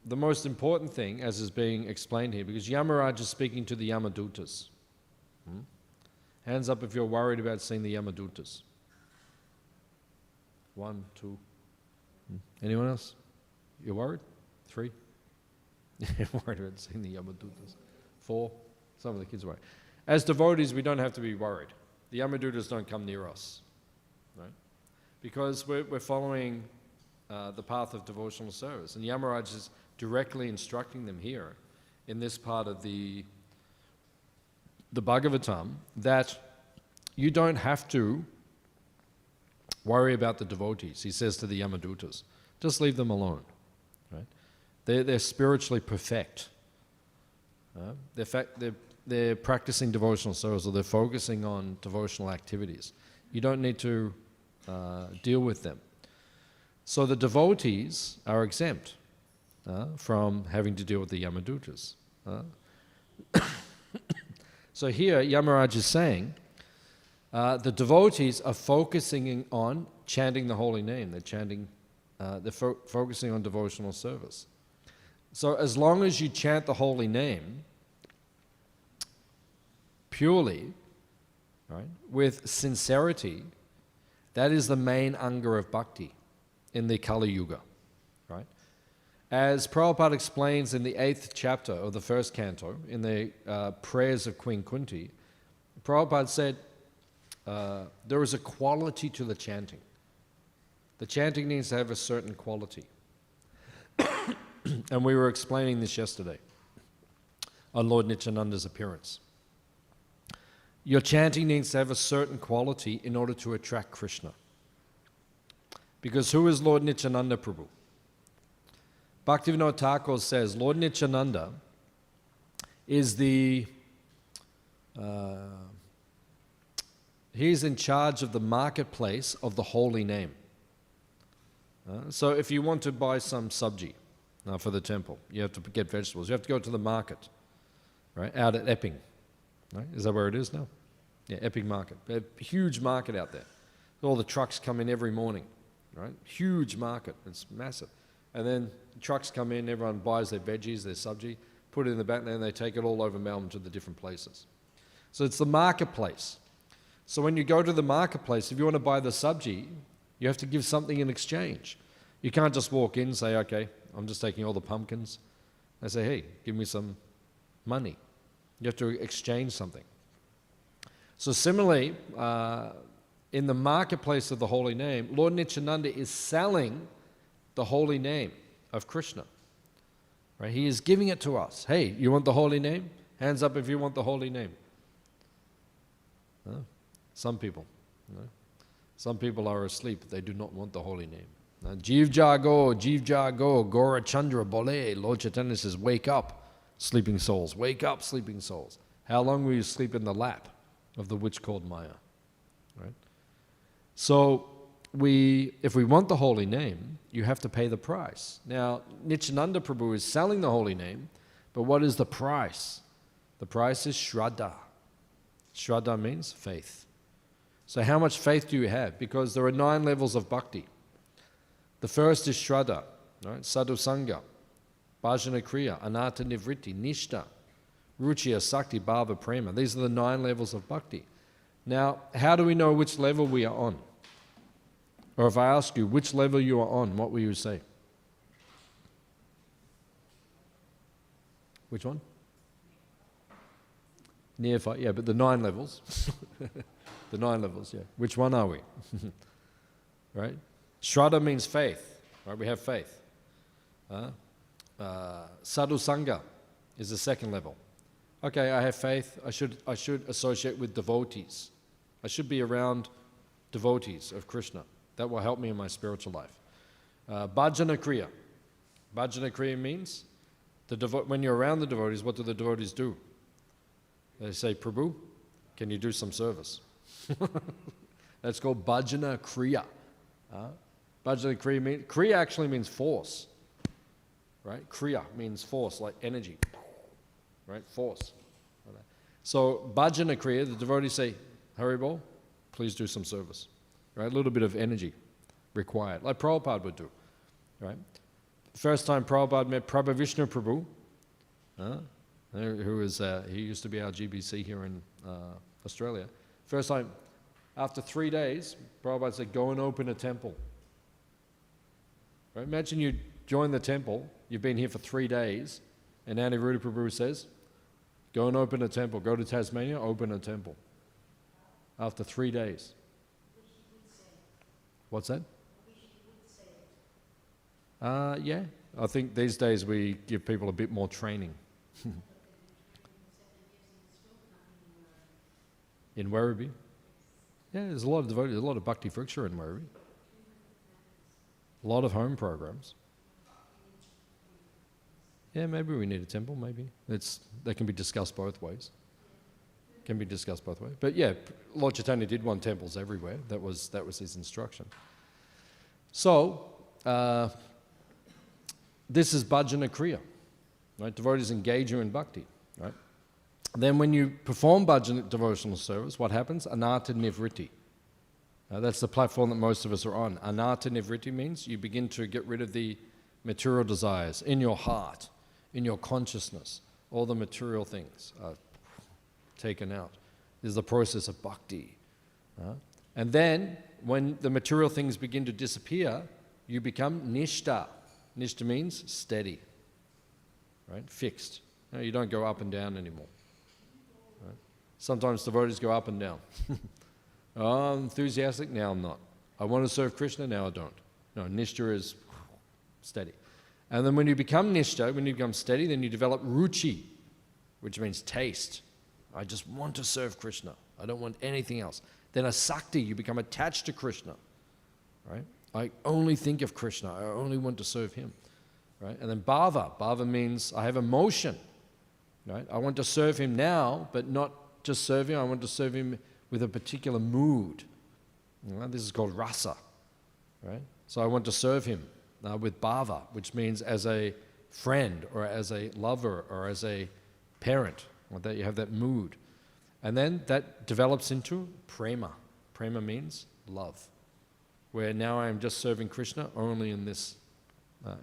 the most important thing, as is being explained here, because Yamaraj is speaking to the Yamadutas. Hands up if you're worried about seeing the Yamadutas. 1, 2. Anyone else? You're worried? 3? You're worried about seeing the Yamadutas. 4? Some of the kids are worried. As devotees, we don't have to be worried. The Yamadutas don't come near us, right? Because we're following the path of devotional service. And Yamaraj is directly instructing them here in this part of the Bhagavatam that you don't have to worry about the devotees. He says to the Yamadutas, just leave them alone, right? They're spiritually perfect. They're practicing devotional service, or they're focusing on devotional activities. You don't need to deal with them. So the devotees are exempt from having to deal with the Yamadutas. So here, Yamaraj is saying, the devotees are focusing on chanting the holy name. They're chanting, focusing on devotional service. So as long as you chant the holy name purely, right, with sincerity, that is the main anga of bhakti in the Kali Yuga, right? As Prabhupada explains in the 8th chapter of the 1st canto, in the prayers of Queen Kunti, Prabhupada said, there is a quality to the chanting. The chanting needs to have a certain quality. And we were explaining this yesterday on Lord Nityananda's appearance. Your chanting needs to have a certain quality in order to attract Krishna. Because who is Lord Nityananda Prabhu? Bhaktivedanta Thakur says Lord Nityananda is he's in charge of the marketplace of the holy name. So if you want to buy some sabji for the temple, you have to get vegetables. You have to go to the market, right, out at Epping. Right? Is that where it is now? Yeah, Epping Market. A huge market out there. All the trucks come in every morning, right? Huge market. It's massive. And then trucks come in, everyone buys their veggies, their sabji, put it in the back there, and they take it all over Melbourne to the different places. So it's the marketplace. So when you go to the marketplace, if you want to buy the sabji, you have to give something in exchange. You can't just walk in and say, okay, I'm just taking all the pumpkins. They say, hey, give me some money. You have to exchange something. So similarly, in the marketplace of the holy name, Lord Nityananda is selling the holy name of Krishna. Right? He is giving it to us. Hey, you want the holy name? Hands up if you want the holy name. Some people. Some people are asleep. They do not want the holy name. Jeev Jago, Gora Chandra Bole. Lord Chaitanya says, wake up, sleeping souls. Wake up, sleeping souls. How long will you sleep in the lap of the witch called Maya? Right? So if we want the holy name, you have to pay the price. Now, Nityananda Prabhu is selling the holy name, but what is the price? The price is Shraddha. Shraddha means faith. So how much faith do you have? Because there are 9 levels of bhakti. The first is Shraddha, right? Sadhu Sangha, Bhajana Kriya, Anata Nivritti, Nishta, Ruchiya, Sakti, Bhava, Prema. These are the 9 levels of bhakti. Now, how do we know which level we are on? Or if I ask you which level you are on, what will you say? Which one? Neophyte, yeah, but the 9 levels. The 9 levels, yeah. Which one are we? Right? Shraddha means faith, right? We have faith. Sadhu Sangha is the 2nd level. Okay, I have faith. I should associate with devotees. I should be around devotees of Krishna. That will help me in my spiritual life. Bhajana Kriya. Bhajana Kriya means when you're around the devotees, what do the devotees do? They say, Prabhu, can you do some service? That's called Bhajana Kriya. Bhajana Kriya actually means force. right? Kriya means force, like energy, right? Force. So bhajana kriya, the devotees say, Haribol, please do some service, right? A little bit of energy required, like Prabhupada would do, right? First time Prabhupada met Prabhu Vishnu Prabhu, he used to be our GBC here in Australia. First time, after 3 days, Prabhupada said, go and open a temple. Right? Imagine you join the temple, you've been here for 3 days, and Aniruddha Prabhu says, go and open a temple. Go to Tasmania, open a temple. After 3 days. What's that? Yeah, I think these days we give people a bit more training. In Werribee? Yeah, there's a lot of devotees, a lot of bhakti friksha in Werribee. A lot of home programs. Yeah, maybe we need a temple, maybe. That can be discussed both ways. Can be discussed both ways. But yeah, Lord Chaitanya did want temples everywhere. That was his instruction. So, this is bhajana kriya, right? Devotees engage you in bhakti, right? Then when you perform bhajana devotional service, what happens? Anartha nivritti. That's the platform that most of us are on. Anartha nivritti means you begin to get rid of the material desires in your heart, in your consciousness. All the material things are taken out. This is the process of bhakti. And then, when the material things begin to disappear, you become nishta. Nishta means steady, right? Fixed. You don't go up and down anymore. Right? Sometimes devotees go up and down. Oh, I'm enthusiastic, now I'm not. I want to serve Krishna, now I don't. No, nishta is steady. And then when you become nishta, when you become steady, then you develop ruchi, which means taste. I just want to serve Krishna. I don't want anything else. Then asakti, you become attached to Krishna, right? I only think of Krishna. I only want to serve him, right? And then bhava. Bhava means I have emotion, right? I want to serve him now, but not just serve him. I want to serve him with a particular mood. Right? This is called rasa, right? So I want to serve him with bhava, which means as a friend or as a lover or as a parent. That you have that mood. And then that develops into prema. Prema means love, where now I am just serving Krishna only in this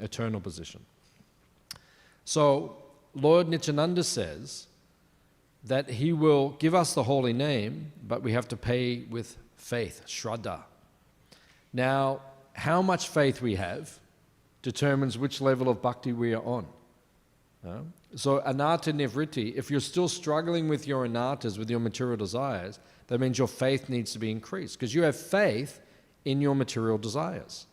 eternal position. So Lord Nityananda says that he will give us the holy name, but we have to pay with faith, shraddha. Now, how much faith we have determines which level of bhakti we are on. So anartha nivritti, if you're still struggling with your anarthas, with your material desires, that means your faith needs to be increased, because you have faith in your material desires.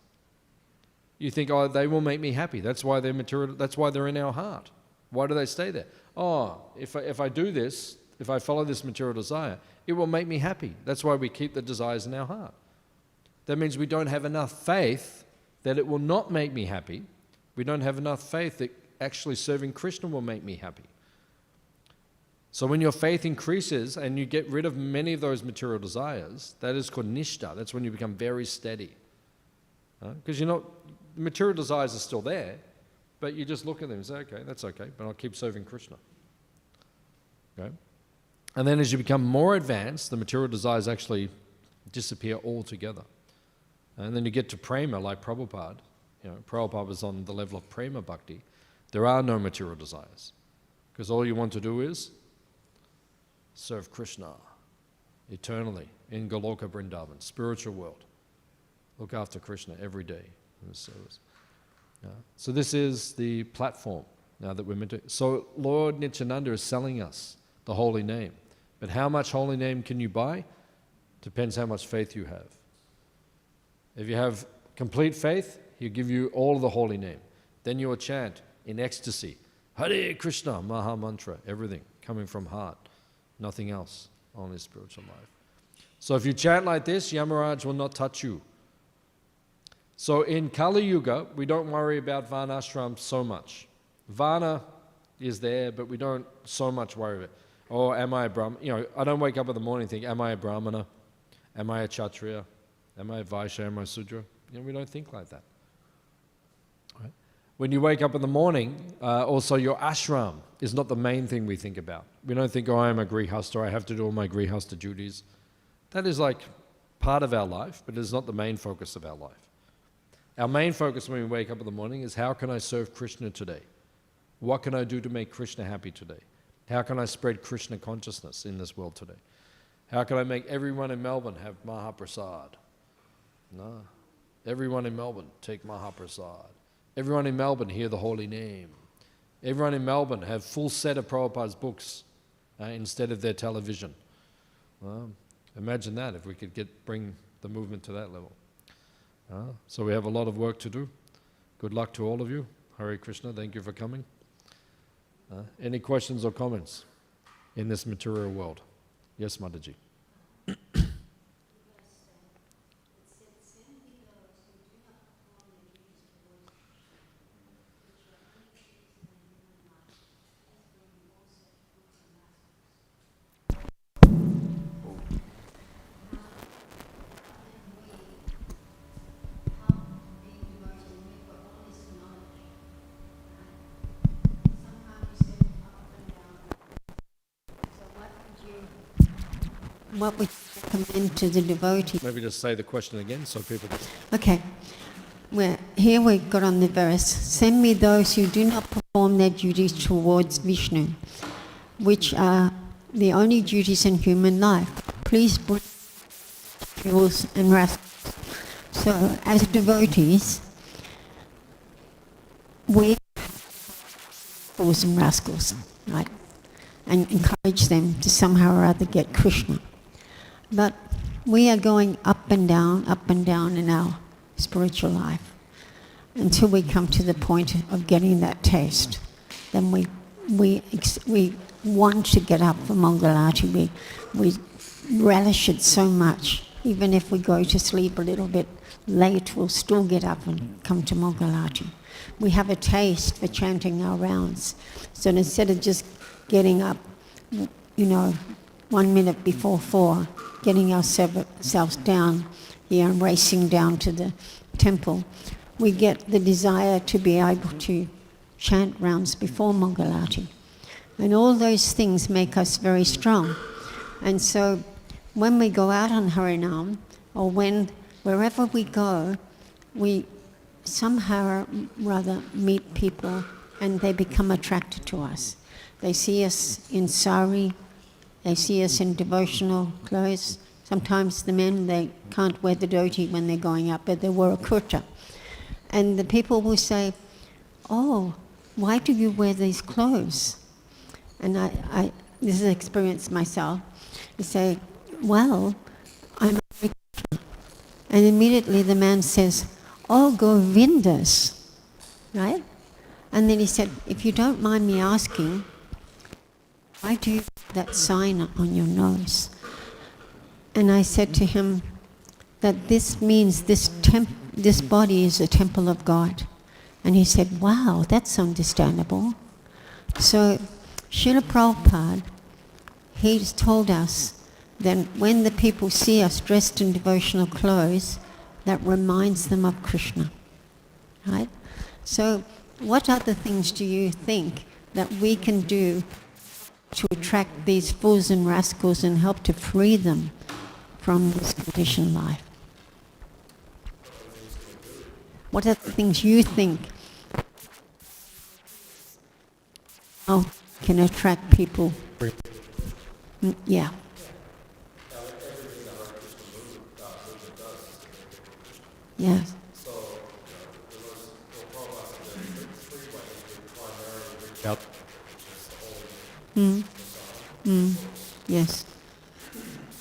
You think, oh, they will make me happy. That's why they're material. That's why they're in our heart. Why do they stay there? Oh, if I do this, if I follow this material desire, it will make me happy. That's why we keep the desires in our heart. That means we don't have enough faith that it will not make me happy. We don't have enough faith that actually serving Krishna will make me happy. So when your faith increases and you get rid of many of those material desires, that is called nishta. That's when you become very steady. Because the material desires are still there, but you just look at them and say, okay, that's okay, but I'll keep serving Krishna. Okay? And then as you become more advanced, the material desires actually disappear altogether. And then you get to prema, like Prabhupada. Prabhupada was on the level of prema bhakti. There are no material desires, because all you want to do is serve Krishna eternally in Goloka Vrindavan, spiritual world. Look after Krishna every day in the service. So this is the platform now that we're meant to. So Lord Nityananda is selling us the holy name. But how much holy name can you buy? Depends how much faith you have. If you have complete faith, he'll give you all of the holy name. Then you will chant in ecstasy, Hare Krishna, Maha Mantra, everything coming from heart, nothing else, only spiritual life. So if you chant like this, Yamaraj will not touch you. So in Kali Yuga, we don't worry about Varnasrama so much. Varna is there, but we don't so much worry about it. Oh, am I a Brahmana? I don't wake up in the morning and think, am I a Brahmana? Am I a Kshatriya? Am I a Vaishya? Am I a Sudra? We don't think like that. When you wake up in the morning, also your ashram is not the main thing we think about. We don't think, oh, I am a grihasta, I have to do all my grihasta duties. That is like part of our life, but it is not the main focus of our life. Our main focus when we wake up in the morning is how can I serve Krishna today? What can I do to make Krishna happy today? How can I spread Krishna consciousness in this world today? How can I make everyone in Melbourne have Mahaprasad? No. Everyone in Melbourne take Mahaprasad. Everyone in Melbourne hear the holy name. Everyone in Melbourne have full set of Prabhupada's books instead of their television. Imagine that if we could bring the movement to that level. So we have a lot of work to do. Good luck to all of you. Hare Krishna, thank you for coming. Any questions or comments in this material world? Yes, Mataji. What would you recommend to the devotee? Maybe just say the question again so people can... Okay. Here we got on the verse, send me those who do not perform their duties towards Vishnu, which are the only duties in human life. Please bring fools and rascals. So, as devotees, we fools and rascals, right? And encourage them to somehow or other get Krishna. But we are going up and down in our spiritual life until we come to the point of getting that taste. Then we want to get up for Mangalarti. We relish it so much. Even if we go to sleep a little bit late, we'll still get up and come to Mangalarti. We have a taste for chanting our rounds. So instead of just getting up, 1 minute before 4, getting ourselves down here and racing down to the temple, we get the desire to be able to chant rounds before Mangalarti. And all those things make us very strong. And so when we go out on Harinam, or wherever we go, we somehow or rather meet people and they become attracted to us. They see us in sari, they see us in devotional clothes. Sometimes the men, they can't wear the dhoti when they're going up, but they wear a kurta. And the people will say, oh, why do you wear these clothes? And I this is an experience myself. You say, well, I'm a Krishna. And immediately the man says, oh, Govindas, right? And then he said, if you don't mind me asking, why do you have that sign on your nose? And I said to him that this means this body is a temple of God. And he said, wow, that's understandable. So Srila Prabhupada, he's told us that when the people see us dressed in devotional clothes, that reminds them of Krishna, right? So what other things do you think that we can do to attract these fools and rascals and help to free them from this conditioned life? What are the things you think can attract people? Yeah. Yes. Yep. Yes.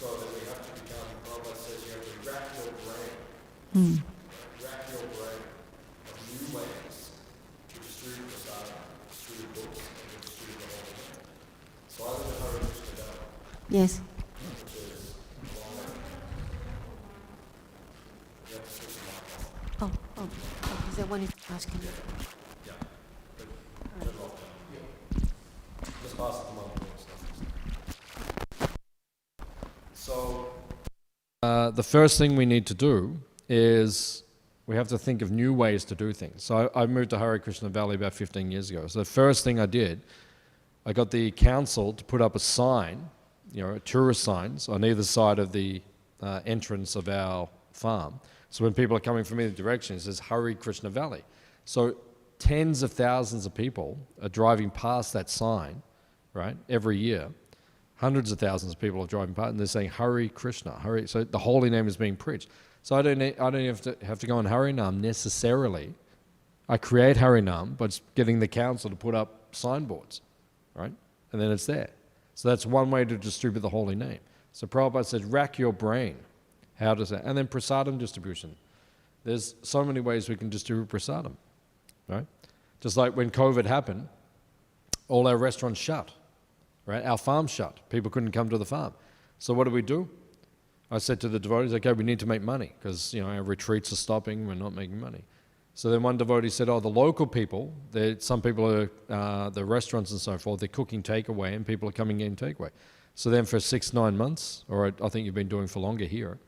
So that we have to become, Prabhupada says you have to rack your brain. Rack your brain of new ways to distribute prasada, distribute books, and to distribute the holy name. So I live in Hare Krishna Dhamma. Yes. Which is a long way. You have to switch them off. Is there one asking you? Yeah. Good luck. Just pass it to my So the first thing we need to do is We have to think of new ways to do things. So I moved to Hare Krishna Valley about 15 years ago. So the first thing I did, I got the council to put up a sign, tourist signs on either side of the entrance of our farm. So when people are coming from either direction, it says Hare Krishna Valley. So tens of thousands of people are driving past that sign, right, every year. Hundreds of thousands of people are driving past, and they're saying Hare Krishna, Hare. So the holy name is being preached. So I don't have to go on Harinam necessarily. I create Harinam by just getting the council to put up signboards, right, and then it's there. So that's one way to distribute the holy name. So Prabhupada says, rack your brain. How does that? And then prasadam distribution. There's so many ways we can distribute prasadam, right? Just like when COVID happened, all our restaurants shut, right? Our farm shut. People couldn't come to the farm. So what do? I said to the devotees, okay, we need to make money because our retreats are stopping. We're not making money. So then one devotee said, the local people, some people are, the restaurants and so forth, they're cooking takeaway and people are coming in takeaway. So then for 6-9 months, or I think you've been doing for longer here,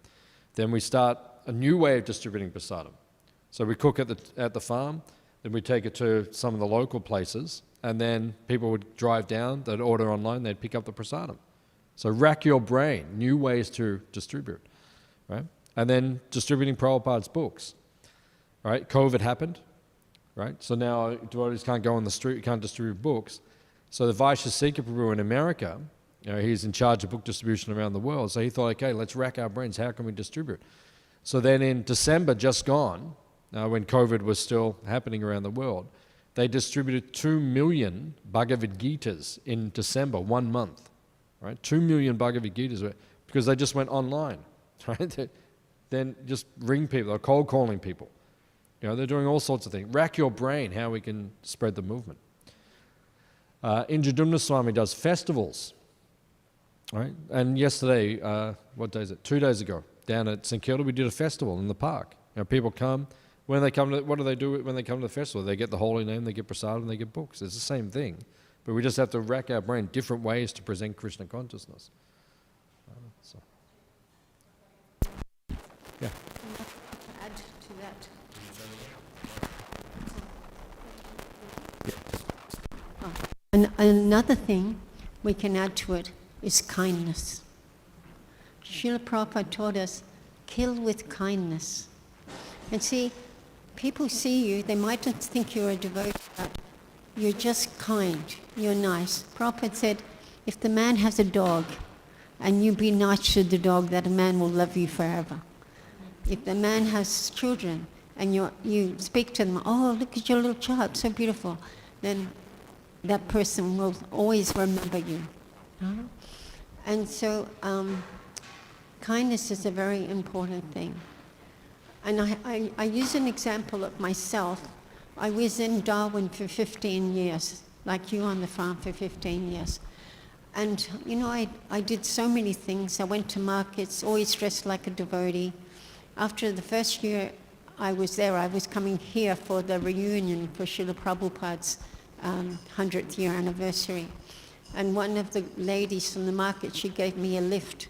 then we start a new way of distributing prasadam. So we cook at the farm, then we take it to some of the local places, and then people would drive down, they'd order online, they'd pick up the prasadam. So rack your brain, new ways to distribute, right? And then distributing Prabhupada's books, right? COVID happened, right? So now devotees can't go on the street, can't distribute books. So the Vaishya Prabhu in America, he's in charge of book distribution around the world. So he thought, okay, let's rack our brains. How can we distribute? So then in December, just gone, when COVID was still happening around the world, they distributed 2 million Bhagavad Gitas in December, 1 month. Right, 2 million Bhagavad Gitas, because they just went online, right? Then just ring people, or cold calling people. They're doing all sorts of things. Rack your brain, how we can spread the movement. Indradyumna Swami does festivals, right? And yesterday, what day is it? 2 days ago, down at St Kilda, we did a festival in the park. People come. When they come what do they do when they come to the festival? They get the holy name, they get prasadam, they get books. It's the same thing. But we just have to rack our brain, different ways to present Krishna consciousness. Yeah. Add to that. And another thing we can add to it is kindness. Srila Prabhupada taught us, kill with kindness. And see, people see you, they mightn't think you're a devotee, but you're just kind, you're nice. Prabhupada said, if the man has a dog and you be nice to the dog, that man will love you forever. If the man has children and you speak to them, oh, look at your little child, so beautiful, then that person will always remember you. And so kindness is a very important thing. And I use an example of myself. I was in Darwin for 15 years, like you on the farm for 15 years. And, I did so many things. I went to markets, always dressed like a devotee. After the first year I was there, I was coming here for the reunion for Srila Prabhupada's 100th year anniversary. And one of the ladies from the market, she gave me a lift.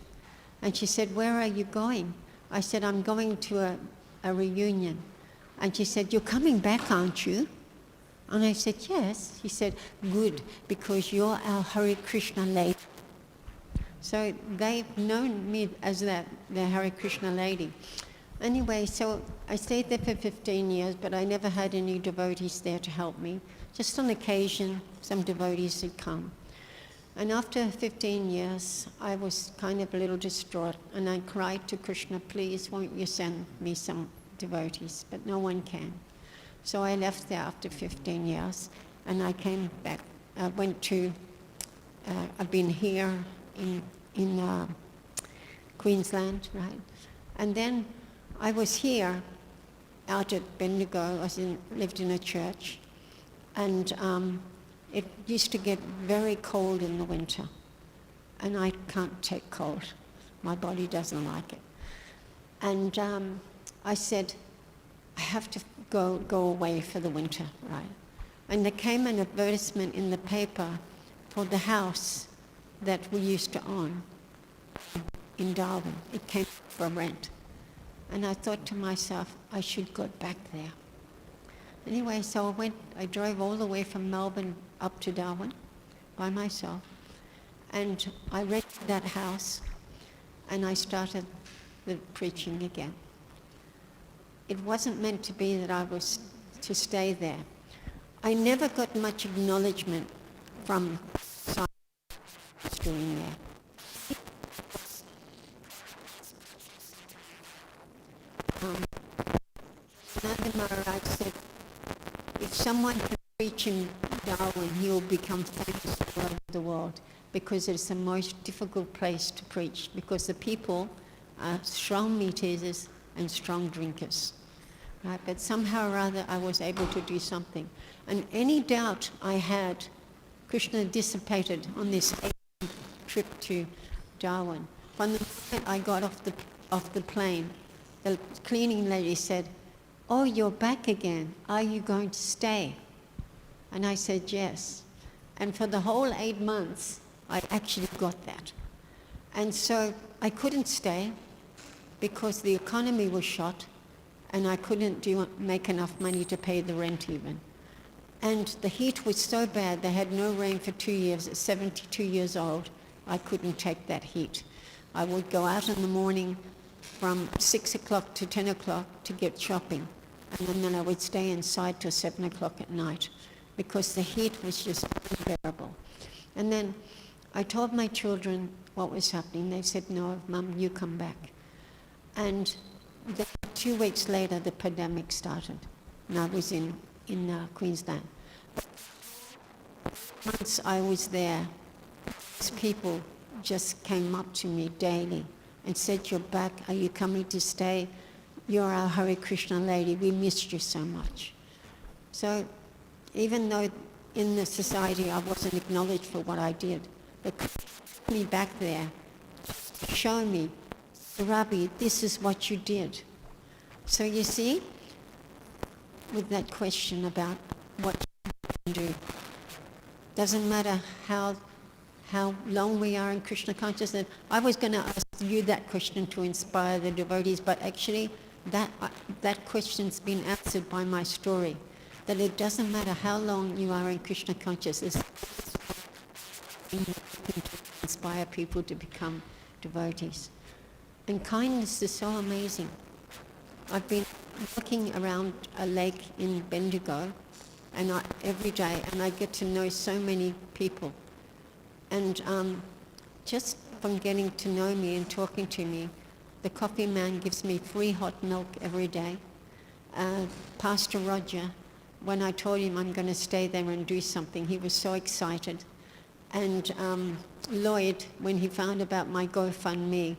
And she said, where are you going? I said, I'm going to a reunion. And she said, you're coming back, aren't you? And I said, yes. She said, good, because you're our Hare Krishna lady. So they've known me as the Hare Krishna lady. Anyway, so I stayed there for 15 years, but I never had any devotees there to help me. Just on occasion, some devotees would come. And after 15 years, I was kind of a little distraught, and I cried to Krishna, please, won't you send me some devotees? But no one came. So I left there after 15 years, and I came back. I went to, I've been here in Queensland, right? And then I was here out at Bendigo. Lived in a church, and it used to get very cold in the winter, and I can't take cold. My body doesn't like it. And I said, I have to go away for the winter, right? And there came an advertisement in the paper for the house that we used to own in Darwin. It came for rent. And I thought to myself, I should go back there. Anyway, so I drove all the way from Melbourne up to Darwin by myself. And I rented that house and I started the preaching again. It wasn't meant to be that I was to stay there. I never got much acknowledgement from doing there. Another Yamaraj said, if someone can preach in Darwin, he will become famous all over the world, because it's the most difficult place to preach, because the people are strong meat eaters and strong drinkers. Right? But somehow or other I was able to do something. And any doubt I had, Krishna dissipated on this trip to Darwin. From the moment I got off the plane, the cleaning lady said, "Oh, you're back again. Are you going to stay?" And I said yes. And for the whole 8 months, I actually got that. And so I couldn't stay because the economy was shot and I couldn't make enough money to pay the rent even. And the heat was so bad, they had no rain for 2 years. At 72 years old, I couldn't take that heat. I would go out in the morning from 6 o'clock to 10 o'clock to get shopping. And then I would stay inside till 7 o'clock at night because the heat was just unbearable. And then I told my children what was happening. They said, "No, Mum, you come back." And then 2 weeks later, the pandemic started. And I was in Queensland. Once I was there, these people just came up to me daily and said, "You're back. Are you coming to stay? You're our Hare Krishna lady. We missed you so much." So even though in the society I wasn't acknowledged for what I did, they put me back there to show me, "Rabbi, this is what you did." So you see, with that question about what you can do, doesn't matter how long we are in Krishna consciousness. I was going to ask you that question to inspire the devotees, but actually that question's been answered by my story, that it doesn't matter how long you are in Krishna consciousness, you can inspire people to become devotees. And kindness is so amazing. I've been walking around a lake in Bendigo every day, and I get to know so many people. And just from getting to know me and talking to me, the coffee man gives me free hot milk every day. Pastor Roger, when I told him I'm going to stay there and do something, he was so excited. And Lloyd, when he found about my GoFundMe,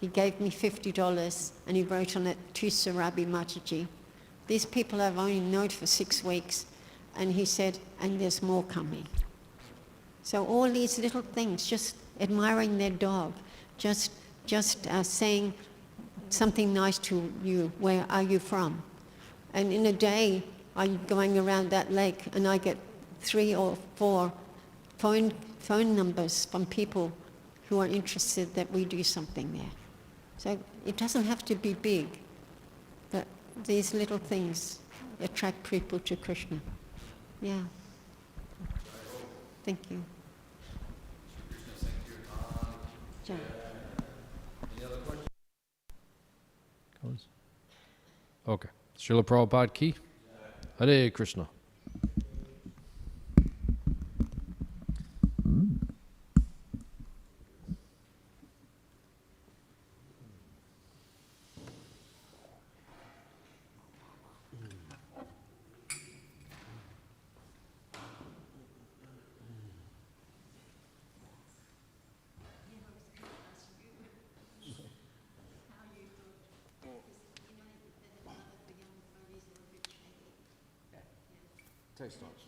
he gave me $50 and he wrote on it, "To Sarabi Mataji." These people I've only known for 6 weeks, and he said, "And there's more coming." So all these little things, just admiring their dog, just saying something nice to you, "Where are you from?" And in a day, I'm going around that lake and I get 3 or 4 phone numbers from people who are interested that we do something there. So it doesn't have to be big, but these little things attract people to Krishna. Yeah. Thank you. John. Any other questions? Okay. Srila Prabhupada ki. Hare Krishna. Taste notes.